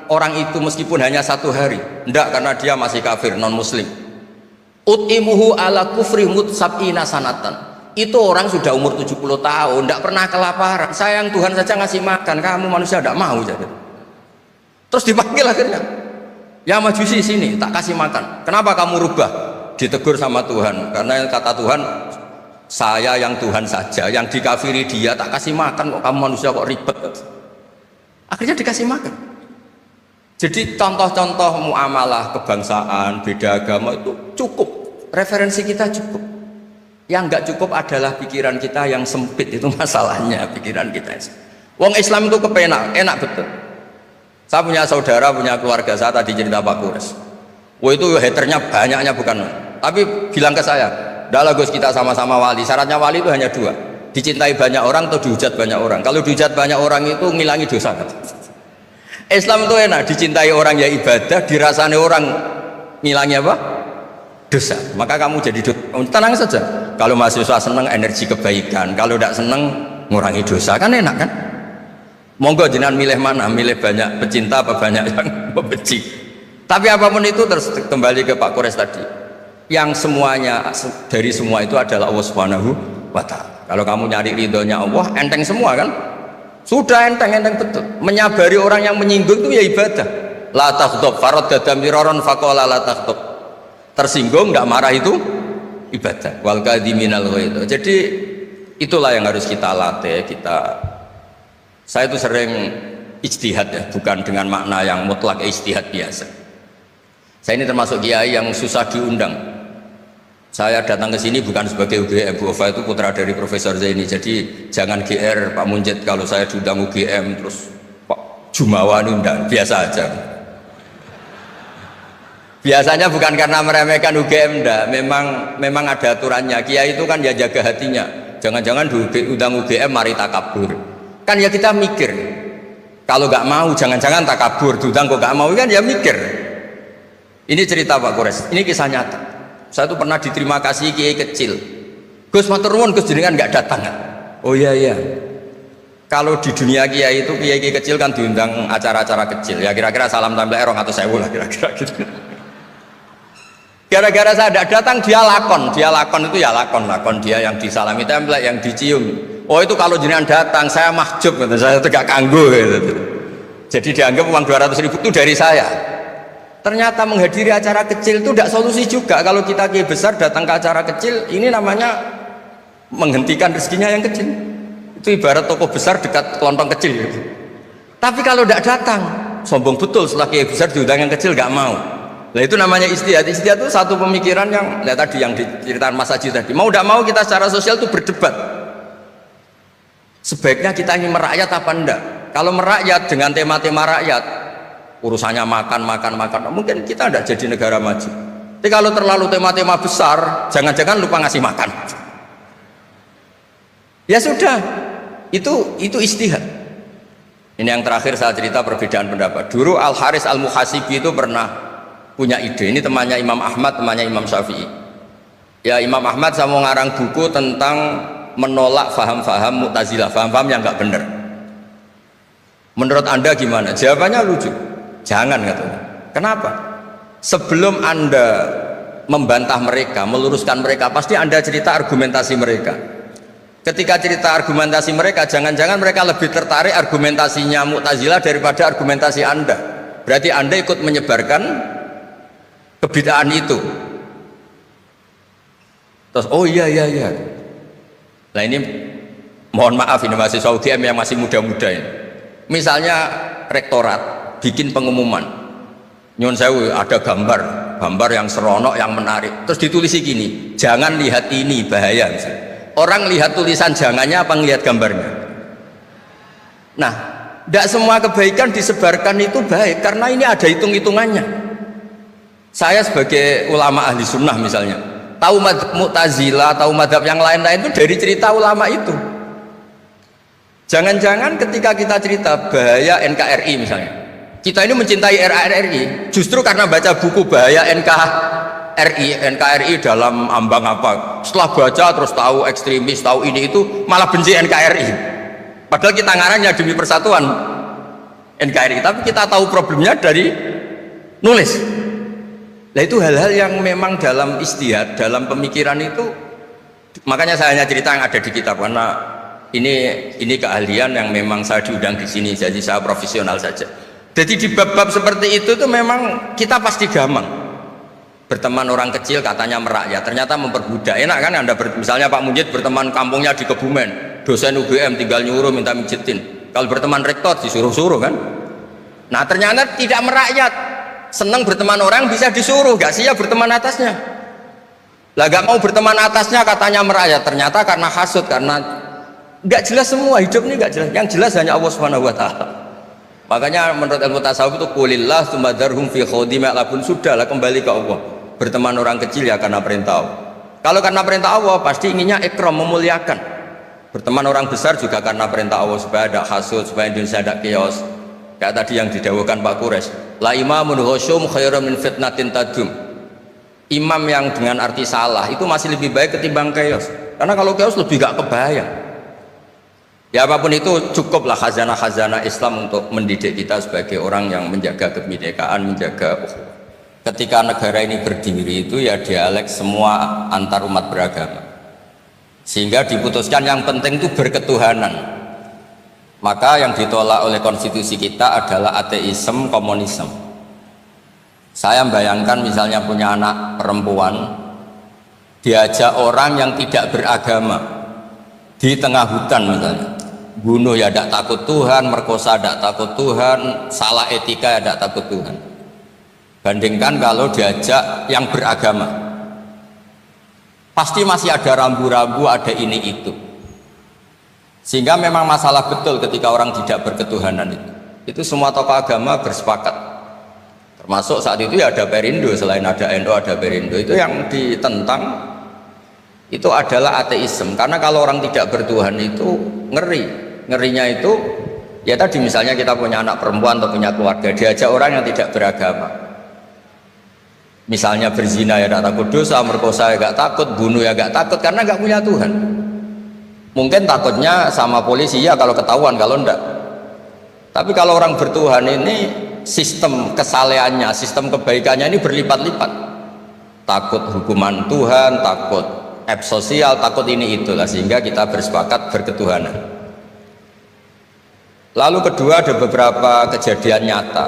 orang itu meskipun hanya 1 hari? Tidak, karena dia masih kafir, non muslim. Ut'imuhu ala kufri sab'ina sanatan. Itu orang sudah umur 70 tahun, tidak pernah kelaparan. Sayang Tuhan saja ngasih makan, kamu manusia tidak mau. Jadi terus dipanggil akhirnya, ya Majusi sini, tak kasih makan. Kenapa kamu rubah? Ditegur sama Tuhan, karena kata Tuhan, saya yang Tuhan saja, yang dikafiri dia tak kasih makan, kok kamu manusia kok ribet. Akhirnya dikasih makan. Jadi contoh-contoh muamalah kebangsaan, beda agama itu cukup, referensi kita cukup. Yang enggak cukup adalah pikiran kita yang sempit, itu masalahnya pikiran kita. Wong Islam itu kepenak, enak betul. Saya punya saudara, punya keluarga, saya tadi cerita Pak Kures. Wah itu haternya banyaknya bukan, tapi bilang ke saya, dah Gus kita sama-sama wali. Syaratnya wali itu hanya 2, dicintai banyak orang atau dihujat banyak orang. Kalau dihujat banyak orang itu ngilangi dosa. Islam itu enak, dicintai orang ya ibadah, dirasani orang ngilangi apa? Dosa. Maka kamu jadi tenang saja. Kalau mahasiswa senang energi kebaikan, kalau tidak senang ngurangi dosa, kan enak kan? Monggo jenengan milih mana, milih banyak pecinta apa banyak yang membenci. Tapi apapun itu terus kembali ke Pak Kores tadi, yang semuanya dari semua itu adalah Allah Subhanahu wa Ta'ala. Kalau kamu nyari ridhonya Allah, enteng semua kan? Sudah enteng betul. Menyabari orang yang menyinggung itu ya ibadah. La takhdab farad dadam miraron faqala la takhdab. Tersinggung enggak marah itu ibadah. Wal kadhiminal ghaidh. Jadi itulah yang harus kita latih. Saya itu sering ijtihad ya, bukan dengan makna yang mutlak ijtihad biasa. Saya ini termasuk kiai yang susah diundang. Saya datang ke sini bukan sebagai UGM. Bu Ova itu putra dari Profesor Zaini. Jadi jangan GR Pak Munjid kalau saya diundang UGM terus Pak Jumawa undang, biasa aja. Biasanya bukan karena meremehkan UGM, enggak. Memang ada aturannya. Kiai itu kan ya jaga hatinya. Jangan-jangan diundang UGM mari takabur. Kan ya kita mikir. Kalau nggak mau jangan-jangan takabur, diundang kok nggak mau kan ya mikir. Ini cerita Pak Kores, ini kisah nyata. Saya tuh pernah diterima kasih kiai kecil. Gus matur nuwun Gus jenengan nggak datang. Oh iya. Kalau di dunia kiai itu kiai kecil kan diundang acara-acara kecil. Ya kira-kira salam tampil erong atau sewu lah kira-kira gitu. Gara-gara saya tidak datang dia lakon itu ya lakon dia yang disalami template, yang dicium. Oh itu kalau jenengan datang saya mahjub, saya tegak kanggo gitu. Jadi dianggap uang 200.000 itu dari saya. Ternyata menghadiri acara kecil itu tidak solusi juga. Kalau kita kiai besar datang ke acara kecil, ini namanya menghentikan rezekinya yang kecil. Itu ibarat toko besar dekat kelontong kecil gitu. Tapi kalau tidak datang, sombong betul setelah kiai besar diundang yang kecil nggak mau. Nah itu namanya istihad. Istihad itu satu pemikiran yang tadi yang diceritakan Mas Haji tadi. Mau tidak mau kita secara sosial itu berdebat. Sebaiknya kita ini merakyat apa enggak? Kalau merakyat dengan tema-tema rakyat, urusannya makan, mungkin kita tidak jadi negara maju. Tapi kalau terlalu tema-tema besar, jangan-jangan lupa ngasih makan. Ya sudah, itu istihad. Ini yang terakhir saya cerita perbedaan pendapat. Dulu Al Haris Al Muhasibi itu pernah punya ide. Ini temannya Imam Ahmad, temannya Imam Syafi'i. Ya Imam Ahmad saya mau ngarang buku tentang menolak faham-faham Mu'tazilah, faham-faham yang nggak benar. Menurut Anda gimana? Jawabannya lucu. Jangan katanya. Kenapa? Sebelum Anda membantah mereka, meluruskan mereka, pasti Anda cerita argumentasi mereka. Ketika cerita argumentasi mereka, jangan-jangan mereka lebih tertarik argumentasinya Mu'tazilah daripada argumentasi Anda. Berarti Anda ikut menyebarkan kebidaan itu. Terus oh iya. Nah ini mohon maaf, ini mahasiswa UGM yang masih muda-muda ini. Misalnya rektorat bikin pengumuman, nyun sewu ada gambar yang seronok, yang menarik, terus ditulisi gini, jangan lihat ini bahaya. Misalnya. Orang lihat tulisan jangannya apa ngelihat gambarnya? Nah, tidak semua kebaikan disebarkan itu baik karena ini ada hitung-hitungannya. Saya sebagai ulama ahli sunnah misalnya, tahu madhab Mu'tazilah, tahu madhab yang lain-lain itu dari cerita ulama itu. Jangan-jangan ketika kita cerita bahaya NKRI misalnya, kita ini mencintai NKRI justru karena baca buku bahaya NKRI dalam ambang apa, setelah baca terus tahu ekstremis, tahu ini itu, malah benci NKRI. Padahal kita ngarangnya demi persatuan NKRI, tapi kita tahu problemnya dari nulis. Nah itu hal-hal yang memang dalam istihad, dalam pemikiran itu, makanya saya hanya cerita yang ada di kitab karena ini keahlian yang memang saya diundang di sini, jadi saya profesional saja. Jadi di bab-bab seperti itu tuh memang kita pasti gampang. Berteman orang kecil katanya merakyat, ternyata memperbudak. Enak kan Anda misalnya Pak Munjid berteman kampungnya di Kebumen, dosen UGM tinggal nyuruh minta mijitin. Kalau berteman rektor disuruh-suruh kan. Nah ternyata tidak merakyat. Senang berteman orang bisa disuruh, gak siap berteman atasnya. Lah gak mau berteman atasnya katanya merakyat, ternyata karena hasud, karena gak jelas semua, hidup ini gak jelas. Yang jelas hanya Allah Subhanahu wa Ta'ala. Makanya menurut ilmu tasawuf itu qulillah tsumma dzarhum fi khawdima labun, sudahlah kembali ke Allah. Berteman orang kecil ya karena perintah Allah. Kalau karena perintah Allah pasti inginnya ikram, memuliakan. Berteman orang besar juga karena perintah Allah supaya ada hasud, supaya Indonesia ada chaos. Kayak tadi yang didawuhkan Pak Kures, la imamun khusyum khairum min fitnatin tadum. Imam yang dengan arti salah itu masih lebih baik ketimbang chaos. Karena kalau chaos lebih gak kebayang. Ya apapun itu cukuplah khazanah-khazanah Islam untuk mendidik kita sebagai orang yang menjaga kebinekaan, menjaga ketika negara ini berdiri itu ya dialek semua antar umat beragama. Sehingga diputuskan yang penting itu berketuhanan. Maka yang ditolak oleh konstitusi kita adalah ateisme, komunisme. Saya bayangkan misalnya punya anak perempuan, diajak orang yang tidak beragama di tengah hutan misalnya, bunuh ya tidak takut Tuhan, merkosa tidak takut Tuhan, salah etika ya tidak takut Tuhan. Bandingkan kalau diajak yang beragama, pasti masih ada rambu-rambu, ada ini itu. Sehingga memang masalah betul ketika orang tidak berketuhanan itu. Itu semua tokoh agama bersepakat. Termasuk saat itu ya ada Perindo, selain ada NU ada Perindo. Itu yang ditentang itu adalah ateisme. Karena kalau orang tidak bertuhan itu ngeri. Ngerinya itu ya tadi misalnya kita punya anak perempuan atau punya keluarga, diajak orang yang tidak beragama. Misalnya berzina ya tidak takut dosa, merkosa ya tidak takut, bunuh ya tidak takut karena nggak punya Tuhan. Mungkin takutnya sama polisi ya kalau ketahuan, kalau enggak. Tapi kalau orang bertuhan ini sistem kesalehannya, sistem kebaikannya ini berlipat-lipat. Takut hukuman Tuhan, takut sosial, takut ini itulah, sehingga kita bersepakat berketuhanan. Lalu kedua, ada beberapa kejadian nyata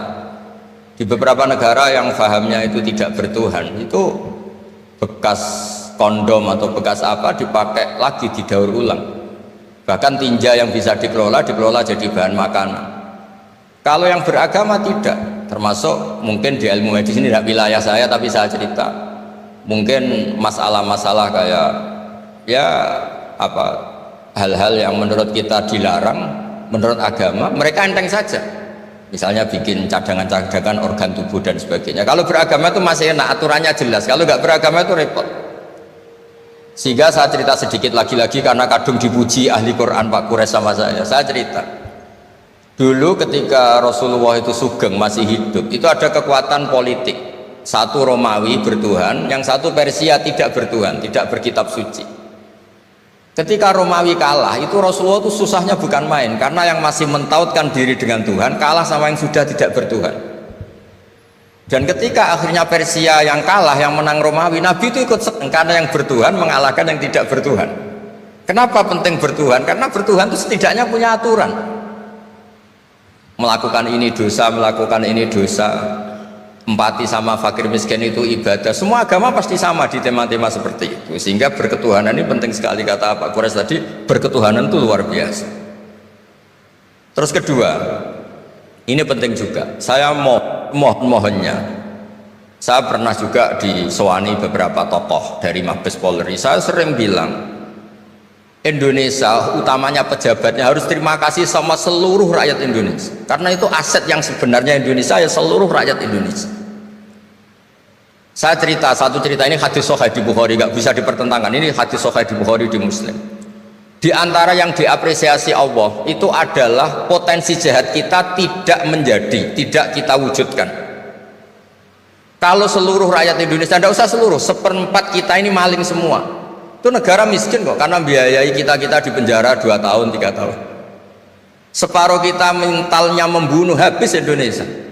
di beberapa negara yang fahamnya itu tidak bertuhan, itu bekas kondom atau bekas apa dipakai lagi, didaur ulang. Bahkan tinja yang bisa dikelola jadi bahan makanan. Kalau yang beragama tidak, termasuk mungkin di ilmu medis ini tidak wilayah saya, tapi saya cerita mungkin masalah-masalah kayak ya apa hal-hal yang menurut kita dilarang, menurut agama mereka enteng saja. Misalnya bikin cadangan-cadangan organ tubuh dan sebagainya. Kalau beragama itu masih enak, aturannya jelas. Kalau nggak beragama itu repot. Sehingga saya cerita sedikit lagi-lagi karena kadung dipuji ahli Quran Pak Kures sama saya cerita dulu ketika Rasulullah itu sugeng masih hidup, itu ada kekuatan politik, satu Romawi bertuhan, yang satu Persia tidak bertuhan, tidak berkitab suci. Ketika Romawi kalah, itu Rasulullah itu susahnya bukan main, karena yang masih mentautkan diri dengan Tuhan kalah sama yang sudah tidak bertuhan. Dan ketika akhirnya Persia yang kalah, yang menang Romawi, Nabi itu ikut senang karena yang bertuhan mengalahkan yang tidak bertuhan. Kenapa penting bertuhan? Karena bertuhan itu setidaknya punya aturan. Melakukan ini dosa, melakukan ini dosa. Empati sama fakir miskin itu ibadah. Semua agama pasti sama di tema-tema seperti itu. Sehingga berketuhanan ini penting sekali, kata Pak Kures tadi, berketuhanan itu luar biasa. Terus kedua, ini penting juga. Saya mohonnya, saya pernah juga disowani beberapa tokoh dari Mabes Polri. Saya sering bilang, Indonesia utamanya pejabatnya harus terima kasih sama seluruh rakyat Indonesia, karena itu aset yang sebenarnya Indonesia ya seluruh rakyat Indonesia. Saya cerita satu cerita, ini hadis sahih di Bukhari, nggak bisa dipertentangkan. Ini hadis sahih di Bukhari, di Muslim. Di antara yang diapresiasi Allah itu adalah potensi jahat kita tidak menjadi, tidak kita wujudkan. Kalau seluruh rakyat Indonesia, tidak usah seluruh, seperempat kita ini maling semua, itu negara miskin kok, karena biayai kita di penjara 2 tahun 3 tahun. Separuh kita mentalnya membunuh, habis Indonesia.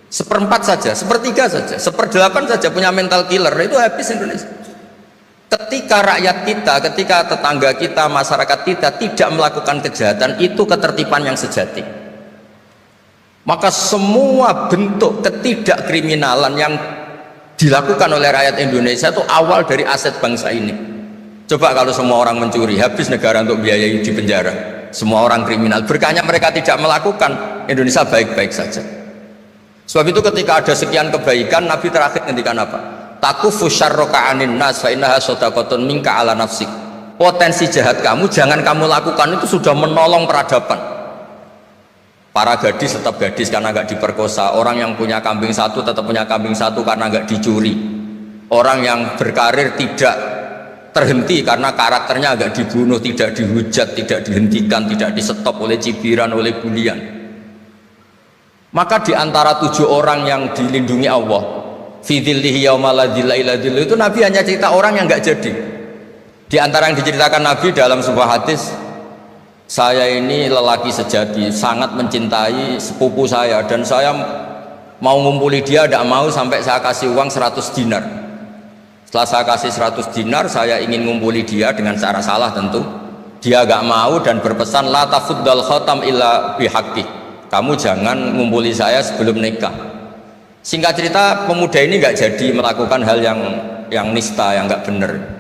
Seperempat saja, sepertiga saja, 1/8 saja punya mental killer, itu habis Indonesia. Ketika rakyat kita, ketika tetangga kita, masyarakat kita tidak melakukan kejahatan, itu ketertiban yang sejati. Maka semua bentuk ketidakkriminalan yang dilakukan oleh rakyat Indonesia itu awal dari aset bangsa ini. Coba kalau semua orang mencuri, habis negara untuk biayai di penjara. Semua orang kriminal, berkahnya mereka tidak melakukan, Indonesia baik-baik saja. Sebab itu ketika ada sekian kebaikan, Nabi terakhir ngendikan apa? Takufu syarroka anin nas fa innaha shadaqatun minka ala nafsik. Potensi jahat kamu jangan kamu lakukan, itu sudah menolong peradaban. Para gadis tetap gadis karena nggak diperkosa. Orang yang punya kambing satu tetap punya kambing satu karena nggak dicuri. Orang yang berkarir tidak terhenti karena karakternya agak dibunuh, tidak dihujat, tidak dihentikan, tidak disetop oleh cibiran, oleh bulian. Maka di antara 7 orang yang dilindungi Allah, fi dzillihi yauma la dzilla illa dzilluh, itu Nabi hanya cerita orang yang nggak jadi. Di antara yang diceritakan Nabi dalam sebuah hadis, saya ini lelaki sejati, sangat mencintai sepupu saya, dan saya mau ngumpuli dia, tidak mau sampai saya kasih uang 100 dinar. Setelah saya kasih 100 dinar, saya ingin ngumpuli dia dengan cara salah tentu. Dia gak mau dan berpesan, la tafuddal khatam illa bihaqqi. Kamu jangan ngumpuli saya sebelum nikah. Singkat cerita, pemuda ini gak jadi melakukan hal yang nista, yang gak benar.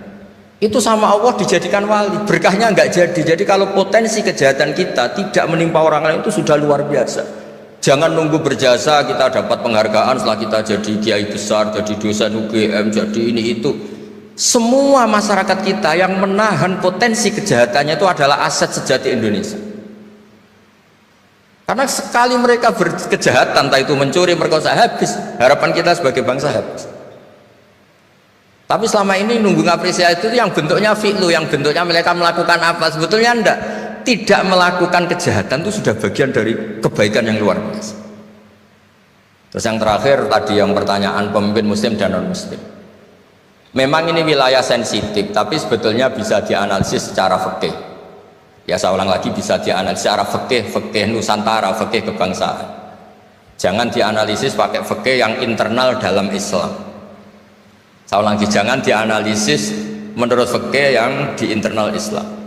Itu sama Allah dijadikan wali, berkahnya nggak jadi. Jadi kalau potensi kejahatan kita tidak menimpa orang lain itu sudah luar biasa. Jangan nunggu berjasa kita dapat penghargaan setelah kita jadi kiai besar, jadi dosen UGM, jadi ini itu. Semua masyarakat kita yang menahan potensi kejahatannya itu adalah aset sejati Indonesia. Karena sekali mereka berkejahatan, entah itu mencuri, merkosa, habis. Harapan kita sebagai bangsa habis. Tapi selama ini nunggu ngapresiasi itu yang bentuknya fi'lu, yang bentuknya mereka melakukan apa, sebetulnya enggak. Tidak melakukan kejahatan itu sudah bagian dari kebaikan yang luar biasa. Terus yang terakhir tadi yang pertanyaan pemimpin muslim dan non muslim. Memang ini wilayah sensitif, tapi sebetulnya bisa dianalisis secara fikih. Ya saya ulang lagi, bisa dianalisis secara fikih, fikih Nusantara, fikih kebangsaan. Jangan dianalisis pakai fikih yang internal dalam Islam. Saya ulangi, jangan dianalisis menurut fikih yang di internal Islam.